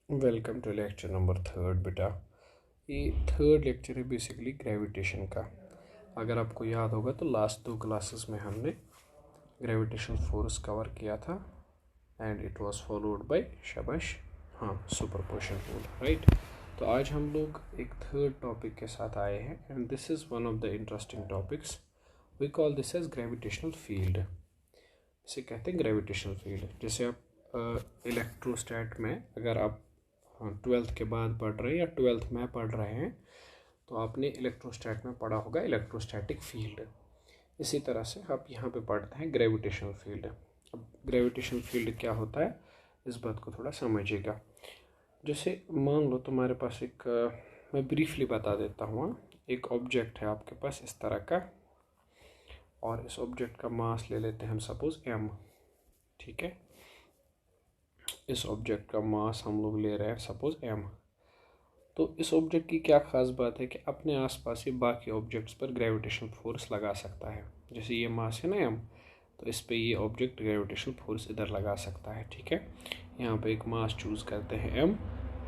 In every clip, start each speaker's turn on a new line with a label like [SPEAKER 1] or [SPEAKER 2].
[SPEAKER 1] Welcome to lecture number 3 बेटा। ये third lecture है बेसिकली ग्रेविटेशन का। अगर आपको याद होगा तो लास्ट 2 क्लासेस में हमने ग्रेविटेशनल फोर्स कवर किया था and it was followed by शाबाश सुपरपोजिशन रूल, राइट। तो आज हम लोग एक थर्ड टॉपिक के साथ आए हैं and this is one of the interesting topics. We call this as gravitational field. इसे कहते हैं ग्रेविटेशनल फील्ड। जैसे आप इलेक्ट्रोस्टैट में अगर आप 12th के बाद पढ़ रहे हैं या 12th में पढ़ रहे हैं तो आपने इलेक्ट्रोस्टैट में पढ़ा होगा इलेक्ट्रोस्टैटिक फील्ड। इसी तरह से आप यहाँ पे पढ़ते हैं ग्रेविटेशनल फील्ड। अब ग्रेविटेशनल फील्ड क्या होता है इस बात को थोड़ा समझिएगा। जैसे मान लो तुम्हारे पास एक मैं ब्रीफली बता देता हूँ। एक ऑब्जेक्ट है आपके पास इस तरह का और इस ऑब्जेक्ट का मास ले लेते हैं हम सपोज m, ठीक है। इस ऑब्जेक्ट का मास हम लोग ले रहे हैं सपोज m। तो इस ऑब्जेक्ट की क्या ख़ास बात है कि अपने आसपास ही बाकी ऑब्जेक्ट्स पर ग्रेविटेशनल फोर्स लगा सकता है। जैसे ये मास है ना m, तो इस पे ये ऑब्जेक्ट ग्रेविटेशनल फोर्स इधर लगा सकता है, ठीक है। यहाँ पे एक मास चूज़ करते हैं m,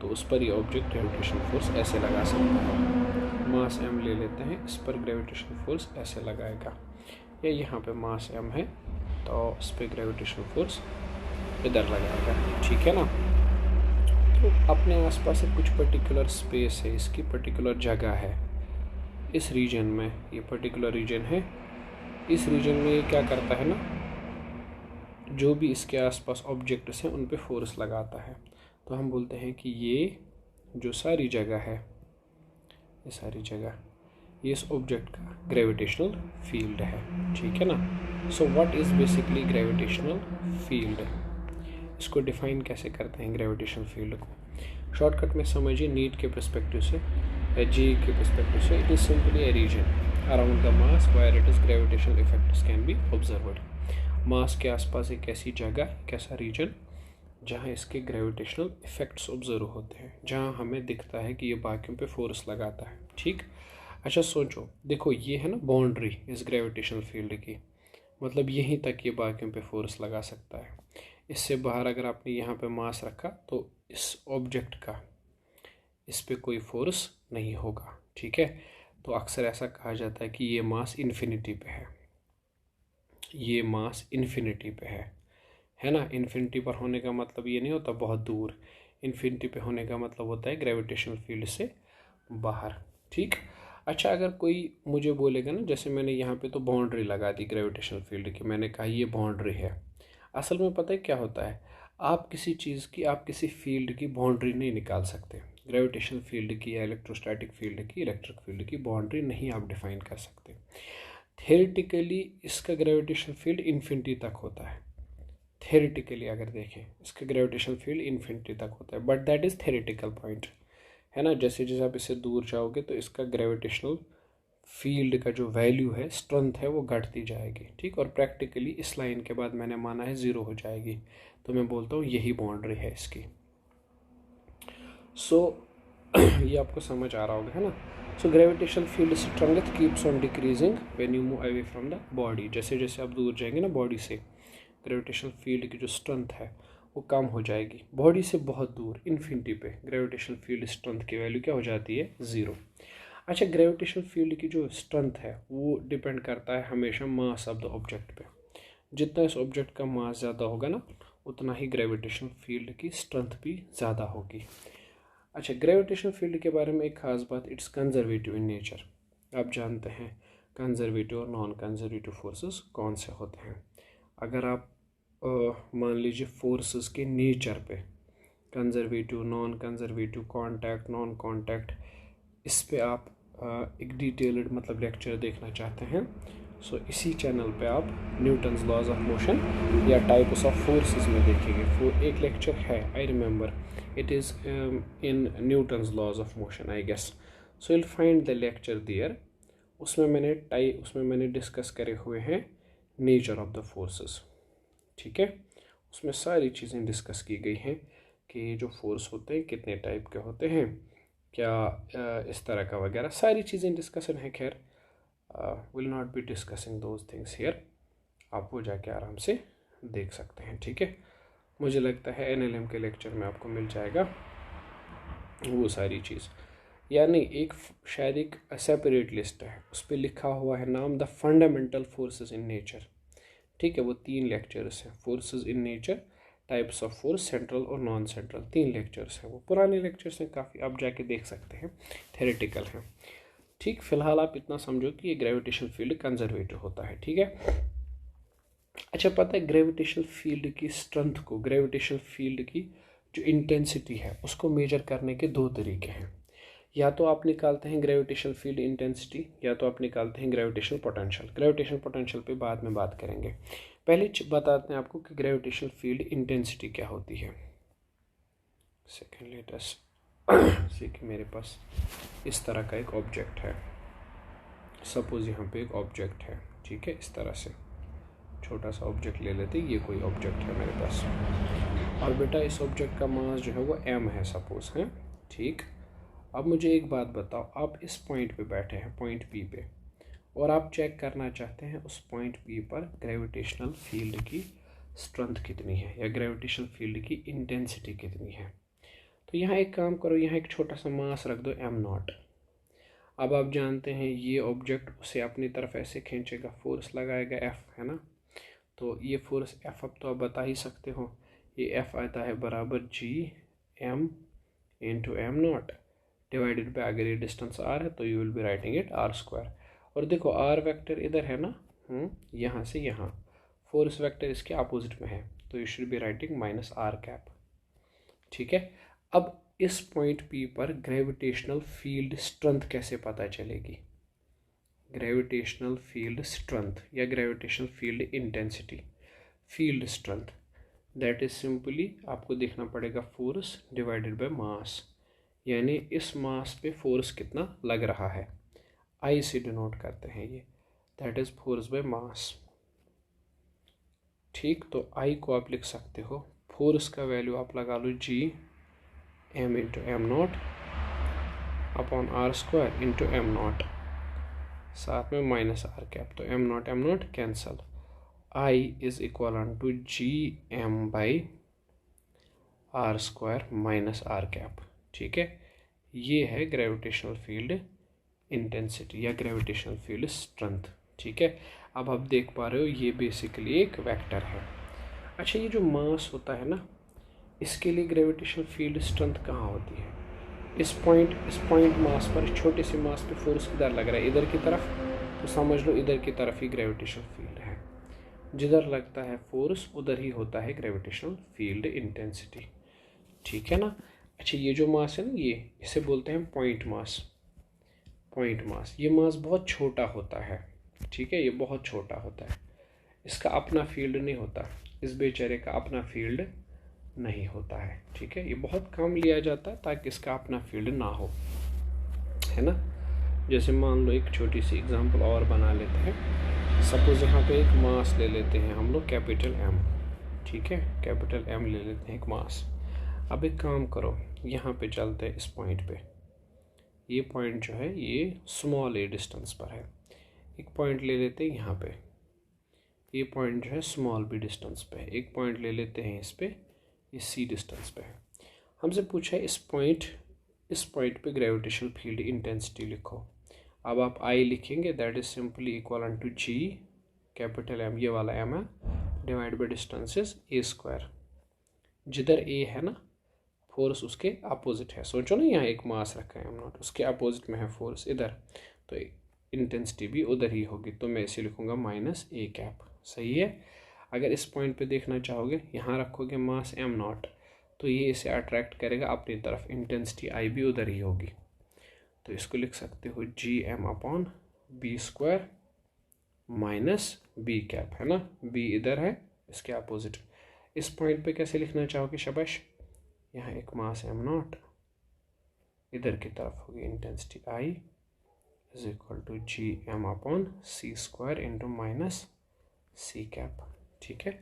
[SPEAKER 1] तो उस पर ये ऑब्जेक्ट ग्रेविटेशनल फोर्स ऐसे लगा सकता है। मास m ले लेते हैं, इस पर ग्रेविटेशनल फोर्स ऐसे लगाएगा। या यहाँ पे मास m है तो इस पर ग्रेविटेशनल फोर्स इधर लगाएगा, ठीक है ना। तो अपने आसपास एक कुछ पर्टिकुलर स्पेस है, इसकी पर्टिकुलर जगह है इस रीजन में, ये पर्टिकुलर रीजन है। इस रीजन में ये क्या करता है ना, जो भी इसके आसपास ऑब्जेक्ट्स हैं उन पे फोर्स लगाता है। तो हम बोलते हैं कि ये जो सारी जगह है, ये सारी जगह ये इस ऑब्जेक्ट का ग्रेविटेशनल फील्ड है, ठीक है ना। So what is basically gravitational field, इसको डिफाइन कैसे करते हैं ग्रेविटेशनल फील्ड को। शॉर्टकट में समझिए, नीट के पर्सपेक्टिव से या जी के पर्सपेक्टिव से, it is simply a region around the mass where it is gravitational effects can be observed. Mass के आसपास एक ऐसी जगह, कैसा रीजन जहाँ इसके ग्रेविटेशनल इफेक्ट्स ऑब्जर्व होते हैं, जहाँ हमें दिखता है कि ये बाकियों पे फोर्स लगाता है, ठीक। अच्छा सोचो, देखो ये है ना बाउंड्री इस ग्रेविटेशनल फील्ड की, मतलब यहीं तक ये बाकियों पे फोर्स लगा सकता है। इससे बाहर अगर आपने यहाँ पे मास रखा तो इस ऑब्जेक्ट का इस पे कोई फोर्स नहीं होगा, ठीक है। तो अक्सर ऐसा कहा जाता है कि ये मास इन्फिनिटी पे है, ये मास इन्फिनिटी पे है ना। इन्फिनिटी पर होने का मतलब ये नहीं होता बहुत दूर, इन्फिनिटी पे होने का मतलब होता है ग्रेविटेशनल फील्ड से बाहर, ठीक। अच्छा अगर कोई मुझे बोलेगा ना, जैसे मैंने यहाँ पे तो बाउंड्री लगा दी ग्रेविटेशनल फील्ड की, मैंने कहा ये बाउंड्री है। असल में पता है क्या होता है, आप किसी चीज़ की, आप किसी फील्ड की बाउंड्री नहीं निकाल सकते। ग्रेविटेशनल फील्ड की या इलेक्ट्रोस्टैटिक फील्ड की, इलेक्ट्रिक फील्ड की बाउंड्री नहीं आप डिफाइन कर सकते। थेरेटिकली इसका ग्रेविटेशनल फील्ड इन्फिनिटी तक होता है। थेरेटिकली अगर देखें इसका ग्रेविटेशनल फील्ड इन्फिनिटी तक होता है, but that is theoretical point, है ना। जैसे जैसे आप इससे दूर जाओगे तो इसका ग्रेविटेशनल फील्ड का जो वैल्यू है, स्ट्रेंथ है, वो घटती जाएगी, ठीक। और प्रैक्टिकली इस लाइन के बाद मैंने माना है 0 हो जाएगी, तो मैं बोलता हूँ यही बाउंड्री है इसकी। सो ये आपको समझ आ रहा होगा, है ना। So gravitational field strength keeps on decreasing when you move away from the body. जैसे जैसे आप दूर जाएंगे ना बॉडी से, ग्रेविटेशनल फील्ड की जो स्ट्रेंथ है वो कम हो जाएगी। बॉडी से बहुत दूर इन्फिनिटी पे ग्रेविटेशनल फील्ड स्ट्रेंथ की वैल्यू क्या हो जाती है, 0। अच्छा ग्रेविटेशनल फील्ड की जो स्ट्रेंथ है वो डिपेंड करता है हमेशा मास ऑफ द ऑब्जेक्ट पे। जितना इस ऑब्जेक्ट का मास ज़्यादा होगा ना, उतना ही ग्रेविटेशनल फील्ड की स्ट्रेंथ भी ज़्यादा होगी। अच्छा ग्रेविटेशनल फील्ड के बारे में एक ख़ास बात, इट्स कंजर्वेटिव इन नेचर। आप जानते हैं कंजर्वेटिव और नॉन कंजर्वेटिव फोर्सेस कौन से होते हैं। अगर आप मान लीजिए फोर्सेस के नेचर पे, conservative, non conservative, contact, non contact, इस पे आप एक डिटेल्ड मतलब लेक्चर देखना चाहते हैं, सो इसी चैनल पे आप न्यूटन्स लॉज ऑफ मोशन या टाइप्स ऑफ फोर्सेस में देखेंगे। एक लेक्चर है, I remember it is in Newton's laws of motion I guess, so will find the lecture there. उसमें मैंने डिस्कस करे हुए हैं नेचर ऑफ द फोर्सेस, ठीक है। उसमें सारी चीज़ें डिस्कस की गई हैं कि जो फोर्स होते हैं कितने टाइप के होते हैं, क्या इस तरह का वगैरह सारी चीज़ें डिस्कशन है। खैर will not be discussing those things here, आप वो जाके आराम से देख सकते हैं, ठीक है। मुझे लगता है NLM के लेक्चर में आपको मिल जाएगा। वो सारी चीज़। यानी एक शायद एक सेपरेट लिस्ट है, उस पर लिखा हुआ है नाम the fundamental forces in nature. ठीक है, वो 3 लेक्चर्स हैं, forces in nature, types of force, central और नॉन सेंट्रल, 3 लेक्चर्स हैं। वो पुराने लेक्चर्स हैं काफ़ी, आप जाके देख सकते हैं, थेरेटिकल हैं। ठीक, फिलहाल आप इतना समझो कि ये ग्रेविटेशनल फील्ड कंजर्वेटिव होता है। ठीक है, अच्छा, पता है ग्रेविटेशनल फील्ड की स्ट्रेंथ को, ग्रेविटेशनल फील्ड की जो इंटेंसिटी है उसको मेजर करने के 2 तरीके हैं। या तो आप निकालते हैं ग्रेविटेशनल फील्ड इंटेंसिटी, या तो आप निकालते हैं ग्रेविटेशनल पोटेंशियल। ग्रेविटेशनल पोटेंशियल पे बाद में बात करेंगे, पहले बताते हैं आपको कि ग्रेविटेशनल फील्ड इंटेंसिटी क्या होती है। सेकेंड लेटेस्ट सी कि मेरे पास इस तरह का एक ऑब्जेक्ट है, सपोज यहाँ पे एक ऑब्जेक्ट है। ठीक है, इस तरह से छोटा सा ऑब्जेक्ट ले लेते, ये कोई ऑब्जेक्ट है मेरे पास, और बेटा इस ऑब्जेक्ट का मास जो है वो m है सपोज है। ठीक, अब मुझे एक बात बताओ, आप इस पॉइंट पे बैठे हैं, पॉइंट P पे, और आप चेक करना चाहते हैं उस पॉइंट P पर ग्रेविटेशनल फील्ड की स्ट्रेंथ कितनी है या ग्रेविटेशनल फील्ड की इंटेंसिटी कितनी है। तो यहाँ एक काम करो, यहाँ एक छोटा सा मास रख दो m0। अब आप जानते हैं ये ऑब्जेक्ट उसे अपनी तरफ ऐसे खींचेगा, फोर्स लगाएगा F, है ना। तो ये फोर्स F अब तो आप बता ही सकते हो, ये F आता है बराबर Gm into m0 divided by, अगर ये डिस्टेंस r है तो you will be writing it r²। और देखो r वेक्टर इधर है ना, यहाँ से यहाँ, फोर्स वेक्टर इसके अपोजिट में है, तो you should be writing -r²। ठीक है, अब इस पॉइंट P पर ग्रेविटेशनल फील्ड स्ट्रेंथ कैसे पता चलेगी। ग्रेविटेशनल फील्ड स्ट्रेंथ या gravitational field intensity, field strength, that is simply आपको देखना पड़ेगा फोर्स डिवाइडेड बाय मास, यानी इस मास पे फोर्स कितना लग रहा है, आई से डिनोट करते हैं ये, that is force by mass. ठीक, तो आई को आप लिख सकते हो, फोर्स का वैल्यू आप लगा लो Gm into m0 upon r² into m0, साथ में -r², तो m0 cancel, I is equal to Gm by r² minus r²। ठीक है, ये है ग्रेविटेशनल फील्ड इंटेंसिटी या ग्रेविटेशनल फील्ड स्ट्रेंथ। ठीक है, अब आप देख पा रहे हो ये बेसिकली एक वेक्टर है। अच्छा, ये जो मास होता है ना, इसके लिए ग्रेविटेशनल फील्ड स्ट्रेंथ कहाँ होती है। इस पॉइंट मास पर, छोटे से मास पे फोर्स किधर लग रहा है, इधर की तरफ, तो समझ लो इधर की तरफ ही ग्रेविटेशनल फील्ड है, जिधर लगता है फोर्स उधर ही होता है ग्रेविटेशनल फील्ड इंटेंसिटी। ठीक है ना। अच्छा, ये जो मास है ना, ये इसे बोलते हैं पॉइंट मास। पॉइंट मास, ये मास बहुत छोटा होता है। ठीक है, ये बहुत छोटा होता है, इसका अपना फील्ड नहीं होता, इस बेचारे का अपना फील्ड नहीं होता है। ठीक है, ये बहुत कम लिया जाता है ताकि इसका अपना फील्ड ना हो, है ना। जैसे मान लो एक छोटी सी एग्जांपल और बना लेते हैं, सपोज यहाँ पे एक मास ले लेते हैं हम लोग कैपिटल M। ठीक है, कैपिटल M ले लेते हैं एक मास। अब एक काम करो, यहाँ पे चलते हैं इस पॉइंट पे, ये पॉइंट जो है ये स्मॉल a डिस्टेंस पर है। एक पॉइंट ले लेते हैं यहाँ पे, ये पॉइंट जो है स्मॉल b डिस्टेंस पे है। एक पॉइंट ले लेते हैं इस पे, ये c डिस्टेंस पे है। हमसे पूछा है इस पॉइंट पे ग्रेविटेशनल फील्ड इंटेंसिटी लिखो। अब आप I लिखेंगे, that is simply equal to G capital M, ये वाला M है, divide by distance is a²। जिधर a है ना, फोर्स उसके अपोजिट है। सोचो ना, यहाँ एक मास रखा है m0, उसके अपोजिट में है फोर्स इधर, तो इंटेंसिटी भी उधर ही होगी, तो मैं इसे लिखूँगा -a²। सही है। अगर इस पॉइंट पे देखना चाहोगे, यहाँ रखोगे मास m0, तो ये इसे अट्रैक्ट करेगा अपनी तरफ, इंटेंसिटी I भी उधर ही होगी, तो इसको लिख सकते हो Gm upon b² minus b², है ना। b इधर है, इसके अपोजिट। इस पॉइंट पे कैसे लिखना चाहोगे शाबाश, यहाँ एक मास m0, इधर की तरफ होगी intensity I is equal to Gm upon c² into minus c²। ठीक है,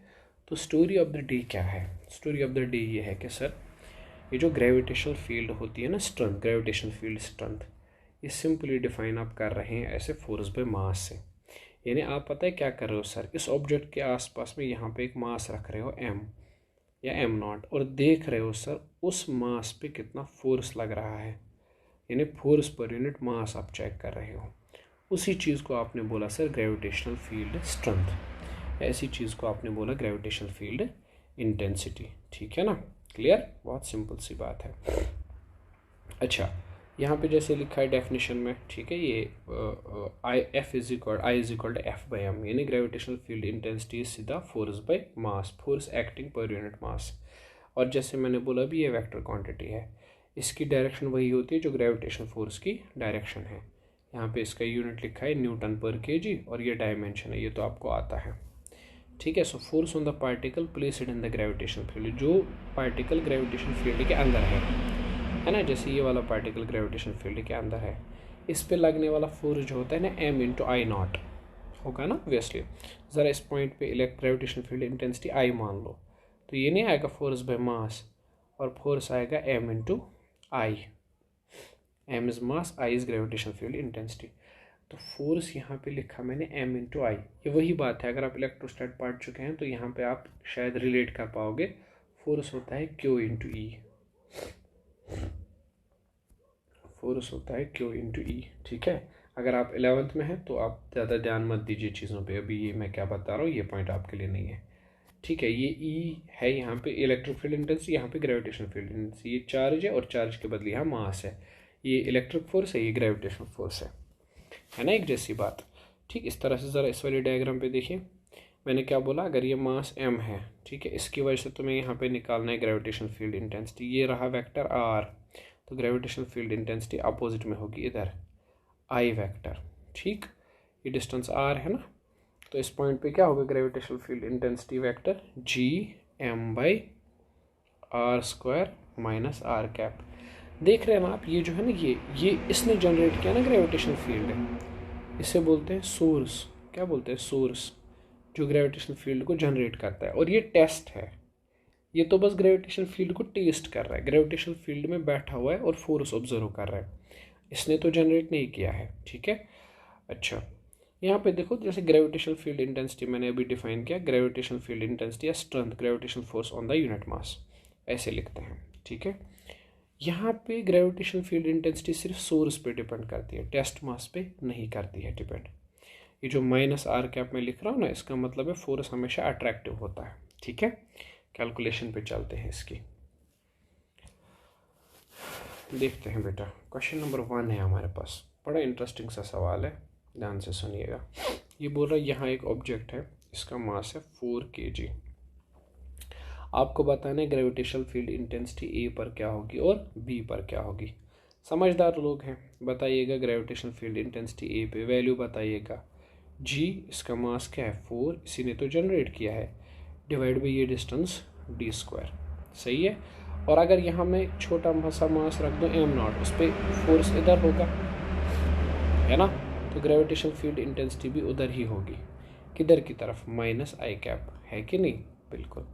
[SPEAKER 1] तो स्टोरी ऑफ द डे क्या है। स्टोरी ऑफ द डे ये है कि सर, ये जो ग्रेविटेशनल फील्ड होती है ना, स्ट्रेंथ, ग्रेविटेशनल फील्ड स्ट्रेंथ, ये सिंपली डिफाइन आप कर रहे हैं ऐसे फोर्स बाय मास से। यानी आप पता है क्या कर रहे हो सर, इस ऑब्जेक्ट के आसपास में यहाँ पे एक मास रख रहे हो m, या एम नॉट, और देख रहे हो सर उस मास पे कितना फोर्स लग रहा है, यानी फोर्स पर यूनिट मास आप चेक कर रहे हो, उसी चीज़ को आपने बोला सर ग्रेविटेशनल फील्ड स्ट्रेंथ, ऐसी चीज़ को आपने बोला ग्रेविटेशनल फील्ड इंटेंसिटी। ठीक है ना, क्लियर, बहुत सिंपल सी बात है। अच्छा, यहाँ पे जैसे लिखा है डेफिनेशन में, ठीक है, ये I is equal to F by M, यानी ग्रेविटेशनल फील्ड इंटेंसिटी सीधा force by mass, force acting पर यूनिट मास। और जैसे मैंने बोला भी ये वेक्टर क्वांटिटी है, इसकी डायरेक्शन वही होती है जो ग्रेविटेशनल फोर्स की डायरेक्शन है। यहाँ पे इसका यूनिट लिखा है न्यूटन पर केजी, और ये डायमेंशन है, ये तो आपको आता है। ठीक है, so force on the particle placed in the gravitational field, जो पार्टिकल ग्रेविटेशनल फील्ड के अंदर है ना, जैसे ये वाला पार्टिकल ग्रेविटेशनल फील्ड के अंदर है, इस पे लगने वाला फोर्स जो होता है ना एम इंटू आई नॉट होगा ना ऑब्वियसली। ज़रा इस पॉइंट पे ग्रेविटेशनल फील्ड इंटेंसिटी आई मान लो, तो ये नहीं आएगा फोर्स बाय मास, और फोर्स आएगा M into I, M is mass, I is gravitational field intensity. तो फोर्स यहाँ पे लिखा मैंने एम इंटू आई, ये वही बात है, अगर आप इलेक्ट्रोस्टैट पढ़ चुके हैं तो यहाँ पे आप शायद रिलेट कर पाओगे। फोर्स होता है क्यू इंटू ई, फोर्स होता है क्यू इंटू ई। ठीक है, अगर आप 11th में हैं तो आप ज़्यादा ध्यान मत दीजिए चीज़ों पे, अभी ये मैं क्या बता रहा हूँ ये पॉइंट आपके लिए नहीं है। ठीक है, ये ई है यहाँ पे इलेक्ट्रिक फील्ड इंटेंसिटी, यहाँ पे ग्रेविटेशनल फील्ड इंटेंसिटी, ये चार्ज है और चार्ज के बदले यहाँ मास है, ये इलेक्ट्रिक फोर्स है, ये ग्रेविटेशनल फोर्स है ना, एक जैसी बात। ठीक, इस तरह से ज़रा इस वाली डायग्राम पे देखिए, मैंने क्या बोला, अगर ये मास m है, ठीक है, इसकी वजह से तुम्हें यहाँ पे निकालना है ग्रेविटेशनल फील्ड इंटेंसिटी, ये रहा वेक्टर r, तो ग्रेविटेशनल फील्ड इंटेंसिटी अपोजिट में होगी इधर I वेक्टर। ठीक, ये डिस्टेंस r है ना, तो इस पॉइंट पे क्या होगा gravitational field intensity vector g m by r square minus r cap. देख रहे हैं ना आप, ये जो है ना, ये इसने जनरेट किया ना ग्रेविटेशनल फील्ड, इसे बोलते हैं सोर्स। क्या बोलते हैं? सोर्स, जो ग्रेविटेशनल फील्ड को जनरेट करता है, और ये टेस्ट है, ये तो बस ग्रेविटेशनल फील्ड को टेस्ट कर रहा है, ग्रेविटेशनल फील्ड में बैठा हुआ है और फोर्स ऑब्जर्व कर रहा है, इसने तो जनरेट नहीं किया है। ठीक है, अच्छा यहाँ पे देखो, जैसे ग्रेविटेशनल फील्ड इंटेंसिटी मैंने अभी डिफाइन किया, ग्रेविटेशनल फील्ड इंटेंसिटी या strength gravitational force on the unit mass, ऐसे लिखते हैं। ठीक है, यहाँ पे ग्रेविटेशनल फील्ड इंटेंसिटी सिर्फ सोर्स पे डिपेंड करती है, टेस्ट मास पे नहीं करती है डिपेंड। ये जो माइनस आर कैप में लिख रहा हूँ ना, इसका मतलब है फोर्स हमेशा अट्रैक्टिव होता है। ठीक है, कैलकुलेशन पे चलते हैं इसकी, देखते हैं बेटा। क्वेश्चन नंबर 1 है हमारे पास, बड़ा इंटरेस्टिंग सा सवाल है, ध्यान से सुनिएगा। ये बोल रहा है यहाँ एक ऑब्जेक्ट है, इसका मास है 4 kg, आपको बताना है ग्रेविटेशनल फील्ड इंटेंसिटी ए पर क्या होगी और बी पर क्या होगी। समझदार लोग हैं, बताइएगा ग्रेविटेशनल फील्ड इंटेंसिटी ए पे वैल्यू बताइएगा। जी, इसका मास क्या है 4, इसी ने तो जनरेट किया है, डिवाइड बाई ये डिस्टेंस d स्क्वायर, सही है। और अगर यहाँ मैं एक छोटा सा मास रख दूँ m नॉट, उस पर फोर्स इधर होगा, है ना, तो ग्रेविटेशनल फील्ड इंटेंसिटी भी उधर ही होगी, किधर की तरफ, माइनस आई कैप, है कि नहीं? बिल्कुल।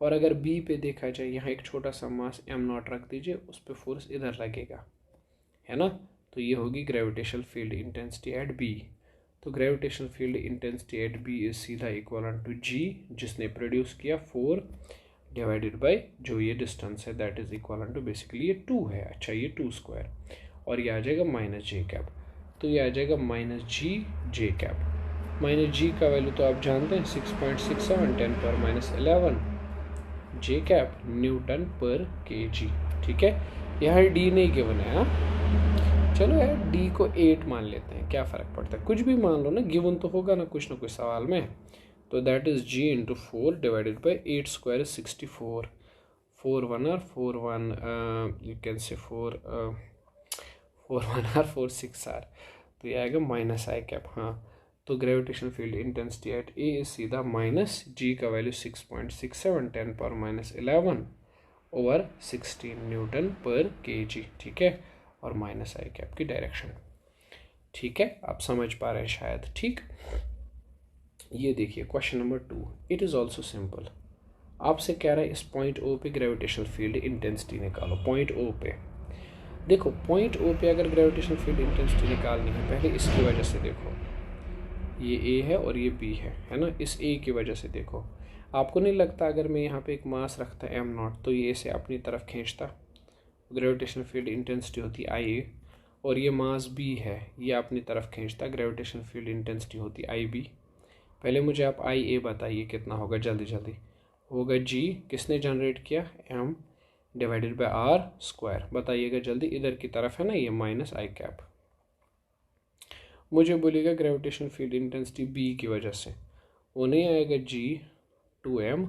[SPEAKER 1] और अगर बी पे देखा जाए, यहाँ एक छोटा सा मास m नॉट रख दीजिए, उस पर फोर्स इधर लगेगा, है ना, तो ये होगी gravitational field intensity at B. तो gravitational field intensity at B is सीधा इक्वल टू जी, जिसने प्रोड्यूस किया 4 डिवाइडेड बाय जो ये डिस्टेंस है, that is equal to basically ये 2 है। अच्छा, ये 2 स्क्वायर, और ये आ जाएगा माइनस जे कैप, तो ये आ जाएगा माइनस जी जे कैप। माइनस जी का वैल्यू तो आप जानते हैं 6.67 10 पर माइनस 11 जे कैप न्यूटन पर केजी। ठीक है, यहाँ डी नहीं गिवन है, चलो यार डी को 8 मान लेते हैं, क्या फ़र्क पड़ता है, कुछ भी मान लो ना, गिवन तो होगा ना कुछ सवाल में। तो that is G into 4 divided by 8 square is 64, 4 1 or 4 1 you can say 4 1 or 4 6 are, तो ये आएगा माइनस आई कैप। हाँ, तो gravitational field intensity eight A is सीधा माइनस जी का वैल्यू 6.67 10 पर माइनस 11 ओवर 16 न्यूटन पर केजी। ठीक है, और माइनस आई कैप की डायरेक्शन। ठीक है, आप समझ पा रहे हैं शायद। ठीक, ये देखिए question number 2, it is also simple. आपसे कह रहा है इस पॉइंट ओ पे ग्रेविटेशनल फील्ड इंटेंसिटी निकालो। पॉइंट ओ पे देखो, पॉइंट ओ पे अगर ग्रेविटेशनल फील्ड इंटेंसिटी निकालनी है, पहले इसकी वजह से देखो, ये ए है और ये बी है ना, इस ए की वजह से देखो, आपको नहीं लगता अगर मैं यहाँ पे एक मास रखता m0 तो ये इसे अपनी तरफ खींचता, ग्रेविटेशनल फील्ड इंटेंसिटी होती IA, और ये मास B है, ये अपनी तरफ खींचता, ग्रेविटेशनल फील्ड इंटेंसिटी होती IB। पहले मुझे आप IA बताइए कितना होगा, जल्दी जल्दी। होगा G, किसने जनरेट किया, M divided by R square, बताइएगा जल्दी। इधर की तरफ है ना ये माइनस I कैप। मुझे बोलिएगा ग्रेविटेशनल फील्ड इंटेंसिटी B की वजह से वो नहीं आएगा G 2M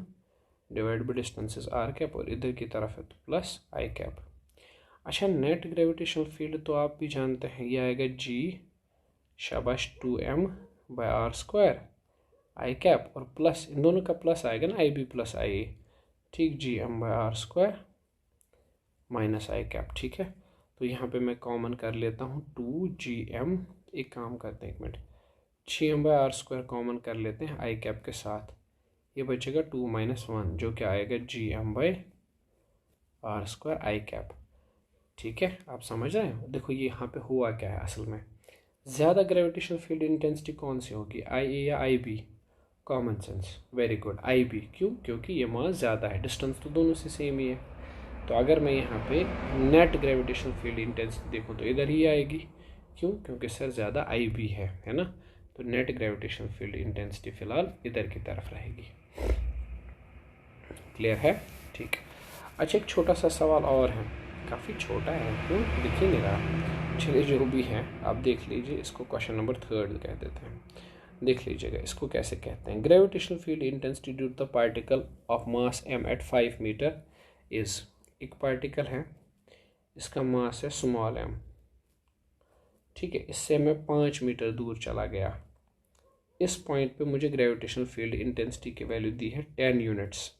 [SPEAKER 1] divide by distance R cap, और इधर की तरफ है तो प्लस I कैप। अच्छा, नेट ग्रेविटेशनल फील्ड तो आप भी जानते हैं, ये आएगा G शाबाश 2M by R square I cap, और प्लस इन दोनों का प्लस आएगा ना IB प्लस IA, ठीक, GM by R square minus I cap. ठीक है, तो यहाँ पे मैं कॉमन कर लेता हूँ 2GM, एक काम करते हैं, एक minute, GM by R square common कर लेते हैं I कैप के साथ, ये बचेगा 2 - 1 जो क्या आएगा GM by R square I cap. ठीक है, आप समझ रहे हैं। देखो ये यहाँ पे हुआ क्या है, असल में ज़्यादा ग्रेविटेशनल फील्ड इंटेंसिटी कौन सी होगी, IA या IB, common sense, very good, IB। क्यों, क्योंकि ये मास ज़्यादा है, डिस्टेंस तो दोनों से सेम ही है। तो अगर मैं यहाँ पे नेट ग्रेविटेशनल फील्ड इंटेंसिटी देखूँ तो इधर ही आएगी, क्यों, क्योंकि सर ज़्यादा IB है ना, तो नेट ग्रेविटेशनल फील्ड इंटेंसिटी फ़िलहाल इधर की तरफ रहेगी। क्लियर है, ठीक। अच्छा, एक छोटा सा सवाल और है, काफ़ी छोटा है, क्यों दिख ही नहीं रहा, चलिए जो भी है आप देख लीजिए। इसको क्वेश्चन नंबर 3 कह देते हैं, देख लीजिएगा इसको कैसे कहते हैं। Gravitational field intensity due to the particle of mass m at 5 metre is, एक पार्टिकल है, इसका मास है स्मॉल m, ठीक है, इससे मैं 5 मीटर दूर चला गया, इस पॉइंट पे मुझे ग्रेविटेशनल फील्ड इंटेंसिटी की वैल्यू दी है 10 यूनिट्स।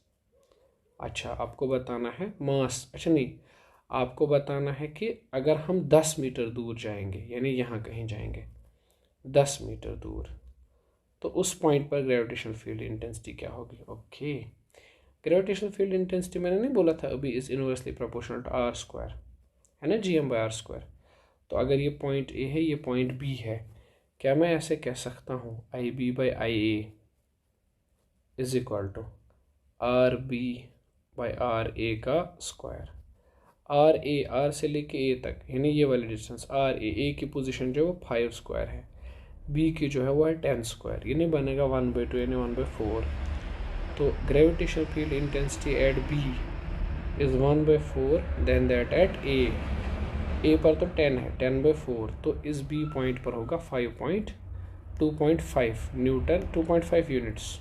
[SPEAKER 1] अच्छा, आपको बताना है मास, अच्छा नहीं, आपको बताना है कि अगर हम 10 मीटर दूर जाएंगे, यानी यहाँ कहीं जाएंगे 10 मीटर दूर, तो उस पॉइंट पर ग्रेविटेशनल फील्ड इंटेंसिटी क्या होगी। ओके, ग्रेविटेशनल फील्ड इंटेंसिटी मैंने नहीं बोला था अभी, is inversely proportional to R square, है ना, GM बाई R स्क्वायर। तो अगर ये पॉइंट A है, ये पॉइंट B है, क्या मैं ऐसे कह सकता हूँ IB by IA is equal to RB by RA का स्क्वायर। R से लेके A तक, यानी ये वाली डिस्टेंस A की पोजीशन जो है वो 5 स्क्वायर है, B की जो है वो है 10 स्क्वायर, यानी बनेगा 1/2 यानी 1/4। तो gravitational field intensity at B is 1/4 then that at A पर तो 10 है, 10/4, तो इस B पॉइंट पर होगा 2.5 न्यूटन, 2.5 यूनिट्स।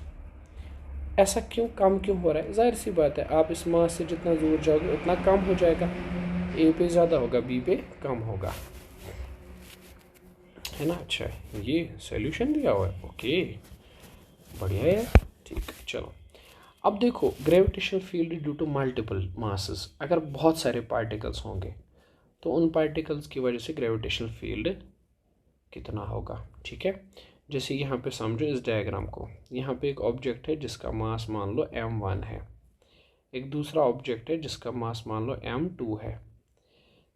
[SPEAKER 1] ऐसा क्यों, कम क्यों हो रहा है, जाहिर सी बात है, आप इस मास से जितना दूर जाओगे उतना कम हो जाएगा, A पे ज़्यादा होगा B पे कम होगा, है ना। अच्छा, ये सॉल्यूशन दिया हुआ है, ओके, बढ़िया है, ठीक। चलो अब देखो, gravitational field due to multiple masses, अगर बहुत सारे पार्टिकल्स होंगे तो उन पार्टिकल्स की वजह से ग्रेविटेशनल फील्ड कितना होगा। ठीक है, जैसे यहाँ पे समझो इस डायग्राम को, यहाँ पे एक ऑब्जेक्ट है जिसका मास मान लो m1 है, एक दूसरा ऑब्जेक्ट है जिसका मास मान लो m2 है,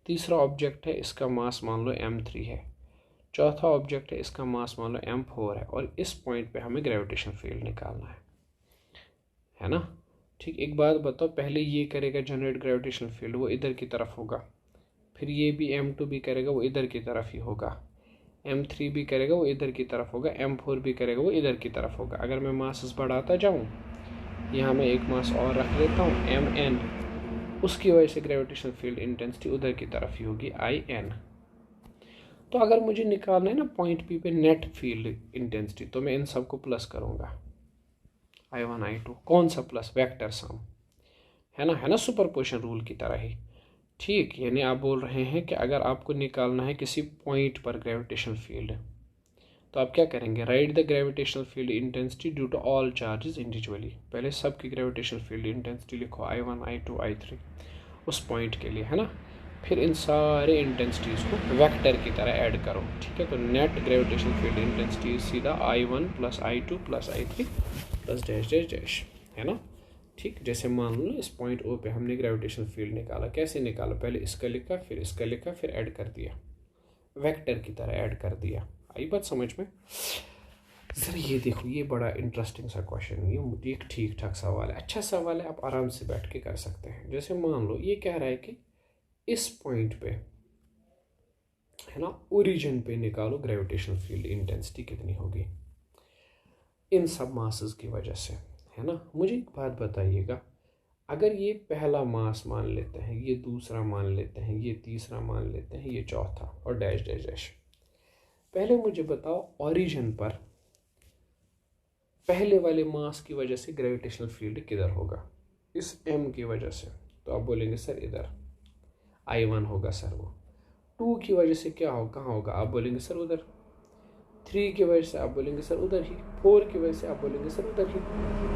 [SPEAKER 1] तीसरा ऑब्जेक्ट है इसका मास मान लो m3 है, चौथा ऑब्जेक्ट है इसका मास मान लो m4 है, और इस पॉइंट पे हमें ग्रेविटेशनल फील्ड निकालना है ना। ठीक, एक बात बताओ, पहले ये करेगा जनरेट ग्रेविटेशनल फील्ड, वो इधर की तरफ होगा, फिर ये भी m2 भी करेगा, वो इधर की तरफ ही होगा, m3 भी करेगा, वो इधर की तरफ होगा, m4 भी करेगा, वो इधर की तरफ होगा। अगर मैं मासेस बढ़ाता जाऊँ, यहाँ मैं एक मास और रख लेता हूँ mn, उसकी वजह से ग्रेविटेशनल फील्ड इंटेंसिटी उधर की तरफ ही होगी in। तो अगर मुझे निकालना है ना पॉइंट P पे नेट फील्ड इंटेंसिटी, तो मैं इन सबको प्लस करूँगा, I1 I2, कौन सा प्लस, वेक्टर सम, है ना सुपरपोजिशन रूल की तरह ही। ठीक, यानी आप बोल रहे हैं कि अगर आपको निकालना है किसी पॉइंट पर ग्रेविटेशनल फील्ड, तो आप क्या करेंगे, write the gravitational field intensity due to all charges individually, पहले सबकी ग्रेविटेशनल फील्ड इंटेंसिटी लिखो, I1 I2 I3 उस पॉइंट के लिए, है ना, फिर इन सारे इंटेंसिटीज़ को वेक्टर की तरह ऐड करो। ठीक है, तो नेट ग्रेविटेशनल फील्ड इंटेंसिटी सीधा I1 plus I2 plus I3 plus dash dash dash, है ना। ठीक, जैसे मान लो इस पॉइंट O पे हमने ग्रेविटेशनल फील्ड निकाला, कैसे निकाला, पहले इसका लिखा, फिर इसका लिखा, फिर ऐड कर दिया, वेक्टर की तरह ऐड कर दिया। आई बात समझ में। सर ये देखो, ये बड़ा इंटरेस्टिंग सा क्वेश्चन है, ये एक ठीक ठाक सवाल है, अच्छा सवाल है, आप आराम से बैठ के कर सकते हैं। जैसे मान लो ये कह रहा है कि इस पॉइंट पे है ना, ओरिजिन पे निकालो ग्रेविटेशनल फील्ड इंटेंसिटी कितनी होगी इन सब मासेस की वजह से, है ना। मुझे एक बात बताइएगा, अगर ये पहला मास मान लेते हैं, ये दूसरा मान लेते हैं, ये तीसरा मान लेते हैं, ये चौथा और डैश डैश डैश, पहले मुझे बताओ ओरिजिन पर पहले वाले मास की वजह से ग्रेविटेशनल फील्ड किधर होगा, इस m की वजह से। तो आप बोलेंगे सर इधर I1 होगा सर, वो 2 की वजह से क्या हो, कहाँ होगा, आप बोलेंगे सर उधर, 3 की वजह से आप बोलेंगे सर उधर ही, 4 की वजह से आप बोलेंगे सर उधर ही।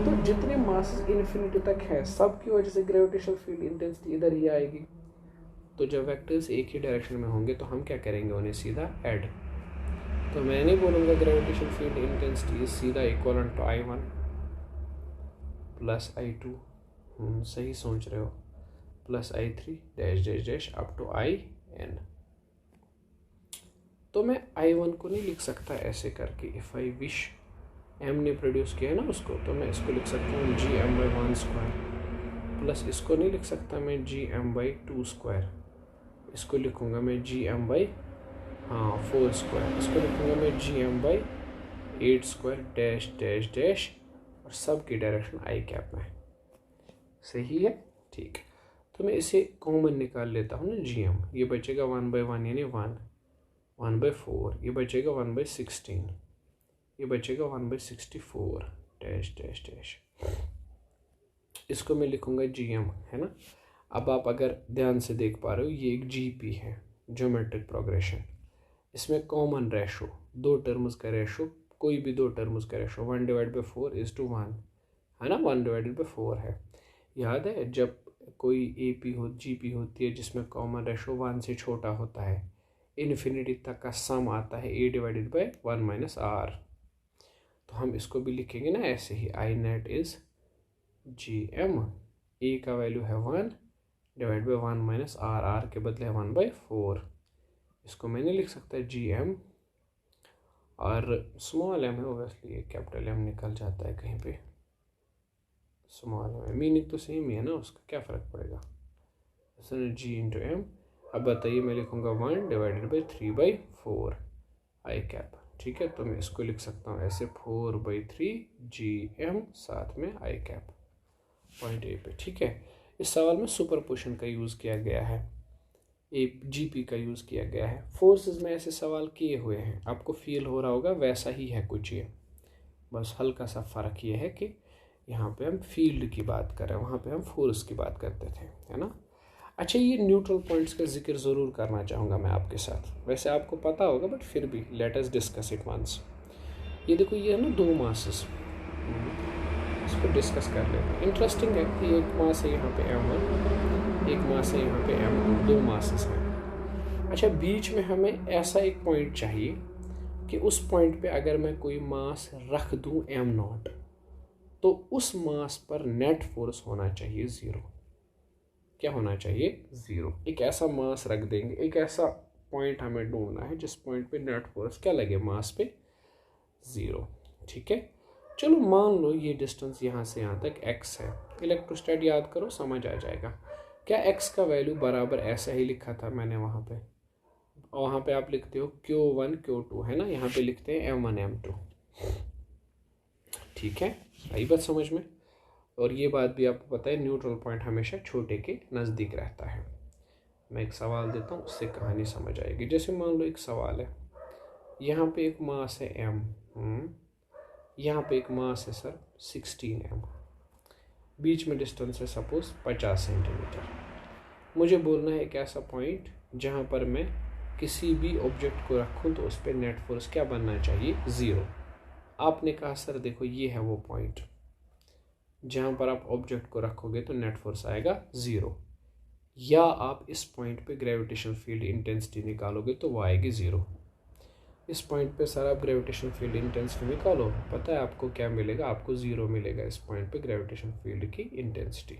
[SPEAKER 1] तो जितने मासेस इन्फिनिटी तक हैं सब की वजह से ग्रेविटेशनल फील्ड इंटेंसिटी इधर ही आएगी। तो जब वेक्टर्स एक ही डायरेक्शन में होंगे तो हम क्या करेंगे, उन्हें सीधा ऐड। तो मैं नहीं बोलूँगा ग्रेविटेशनल फील्ड इंटेंसिटी सीधा equivalent to I1 plus I2, सही सोच रहे हो, plus I3 dash dash dash up to IN। तो मैं I1 को नहीं लिख सकता ऐसे करके, इफ़ आई विश, m ने प्रोड्यूस किया है ना उसको, तो मैं इसको लिख सकता हूँ gm/1 स्क्वायर, प्लस इसको नहीं लिख सकता मैं gm/2 स्क्वायर, इसको लिखूँगा मैं gm/4 स्क्वायर, इसको लिखूँगा मैं gm/8 square dash dash dash, और सब की डायरेक्शन आई कैप में, सही है, ठीक। तो मैं इसे कॉमन निकाल लेता हूँ ना, gm, ये बचेगा 1/1 यानी 1/4, ये बचेगा 1/16, ये बचेगा 1/64 डैश डैश डैश, इसको मैं लिखूँगा gm, है ना। अब आप अगर ध्यान से देख पा रहे हो, ये एक gp है, ज्योमेट्रिक प्रोग्रेशन, इसमें कॉमन रेशो, दो टर्म्स का रेशो, कोई भी दो टर्म्स का रेशो 1/4 1, है ना, 1/4 है। याद है जब कोई जीपी होती है जिसमें कॉमन रेशो 1 से छोटा होता है, इन्फिनिटी तक का सम आता है a/1 - r, तो हम इसको भी लिखेंगे ना ऐसे ही, I net is gm, a का वैल्यू है 1/1 - r के बदले 1/4, इसको मैं नहीं लिख सकता gm, और स्मॉल m है ओबियसली, कैपिटल m निकल जाता है कहीं पे, स्मॉल m, मीनिंग तो सेम ही है ना उसका, क्या फ़र्क पड़ेगा, g इंटू m। अब बताइए, मैं लिखूँगा 1/3/4 आई कैप, ठीक है। तो मैं इसको लिख सकता हूँ ऐसे 4/3 gm साथ में आई कैप पॉइंट ए पे, ठीक है। इस सवाल में सुपरपोजिशन का यूज़ किया गया है, जीपी का यूज़ किया गया है। फोर्सेस में ऐसे सवाल किए हुए हैं, आपको फील हो रहा होगा वैसा ही है कुछ, ये बस हल्का सा फ़र्क ये है कि यहाँ पे हम फील्ड की बात कर रहे हैं, वहाँ पे हम फोर्स की बात करते थे, है ना। अच्छा, ये न्यूट्रल पॉइंट्स का जिक्र ज़रूर करना चाहूँगा मैं आपके साथ, वैसे आपको पता होगा बट फिर भी let us discuss it once. ये देखो, ये है ना दो मासेस, इसको डिस्कस कर लेते हैं। इंटरेस्टिंग है कि एक मास है यहाँ पे m1, एक मास है यहाँ पे m2, दो मासेस हैं। अच्छा, बीच में हमें ऐसा एक पॉइंट चाहिए कि उस पॉइंट पे अगर मैं कोई मास रख दूँ m0, तो उस मास पर नेट फोर्स होना चाहिए 0। क्या होना चाहिए, 0। एक ऐसा मास रख देंगे, एक ऐसा पॉइंट हमें ढूंढना है जिस पॉइंट पे नेट फोर्स क्या लगे, मास पे 0, ठीक है। चलो मान लो ये डिस्टेंस यहाँ से यहाँ तक x है, इलेक्ट्रोस्टैट याद करो, समझ आ जाएगा। क्या x का वैल्यू बराबर ऐसा ही लिखा था मैंने वहाँ पे, और वहाँ पे आप लिखते हो Q1 Q2, है ना, यहाँ पे लिखते हैं M1 M2, ठीक है, आई बात समझ में। और ये बात भी आपको पता है, न्यूट्रल पॉइंट हमेशा छोटे के नज़दीक रहता है। मैं एक सवाल देता हूँ, उससे कहानी समझ आएगी। जैसे मान लो एक सवाल है, यहाँ पे एक मास है m, यहाँ पे एक मास है सर 16m, बीच में डिस्टेंस है सपोज 50 सेंटीमीटर। मुझे बोलना है एक ऐसा पॉइंट जहाँ पर मैं किसी भी ऑब्जेक्ट को रखूँ तो उस पर नेट फोर्स क्या बनना चाहिए, 0। आपने कहा सर देखो ये है वो पॉइंट जहाँ पर आप ऑब्जेक्ट को रखोगे तो नेट फोर्स आएगा 0, या आप इस पॉइंट पे ग्रेविटेशनल फील्ड इंटेंसिटी निकालोगे तो वो आएगी 0। इस पॉइंट पे सर आप ग्रेविटेशनल फील्ड इंटेंसिटी निकालो, पता है आपको क्या मिलेगा, आपको 0 मिलेगा इस पॉइंट पे ग्रेविटेशनल फील्ड की इंटेंसिटी,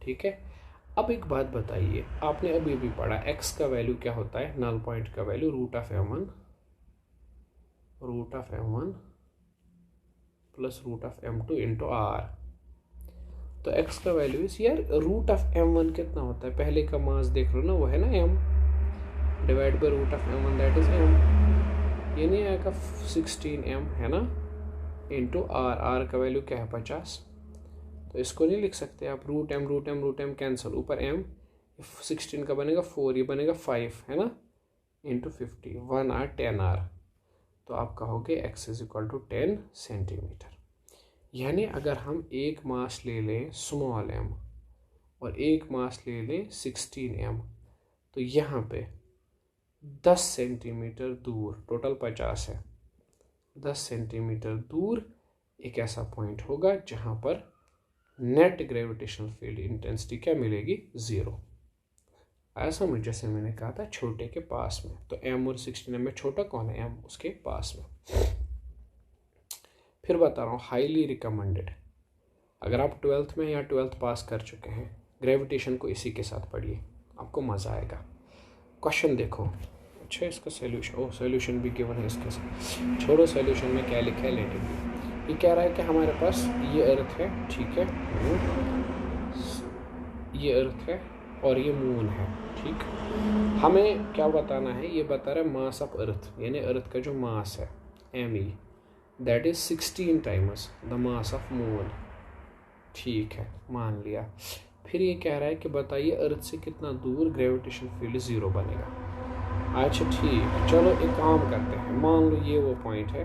[SPEAKER 1] ठीक है। अब एक बात बताइए, आपने अभी भी पढ़ा x का वैल्यू क्या होता है, नल पॉइंट का value √m1 root of m1 plus root of m2 into r। तो x का वैल्यू इस यार रूट ऑफ m1 कितना होता है, पहले का मास देख लो ना, वो है ना m divide by root of m1 that is m। ये नहीं आएगा 16m है ना, इंटू r का वैल्यू क्या है 50। तो इसको नहीं लिख सकते आप, रूट m कैंसिल, ऊपर m 16 का बनेगा 4, ये बनेगा 5 है ना, इंटू 50 1r 10r। तो आप कहोगे x is equal to 10 centimetre. यानी अगर हम एक मास ले लें स्मॉल m और एक मास ले लें 16m, तो यहाँ पे 10 सेंटीमीटर दूर, टोटल 50 है, 10 सेंटीमीटर दूर एक ऐसा पॉइंट होगा जहाँ पर नेट ग्रेविटेशनल फील्ड इंटेंसिटी क्या मिलेगी, 0। आया समझ, जैसे मैंने कहा था छोटे के पास में, तो m और 16m में छोटा कौन है, m उसके पास में। फिर बता रहा हूँ हाईली रिकमेंडेड, अगर आप 12th में या 12th पास कर चुके हैं, ग्रेविटेशन को इसी के साथ पढ़िए, आपको मज़ा आएगा। क्वेश्चन देखो, अच्छा इसका सोल्यूशन, सोल्यूशन भी गिवन है इसके साथ, छोड़ो सोल्यूशन में क्या लिखा है लेट इट बी। ये कह रहा है कि हमारे पास ये अर्थ है, ठीक है, ये अर्थ है और ये मून है, ठीक। हमें क्या बताना है, ये बता रहा है मास ऑफ अर्थ, यानी अर्थ का जो मास है me that is 16 times the mass of moon, ठीक है, मान लिया। फिर ये कह रहा है कि बताइए अर्थ से कितना दूर ग्रेविटेशन फील्ड 0 बनेगा। अच्छा ठीक, चलो एक काम करते हैं, मान लो ये वो पॉइंट है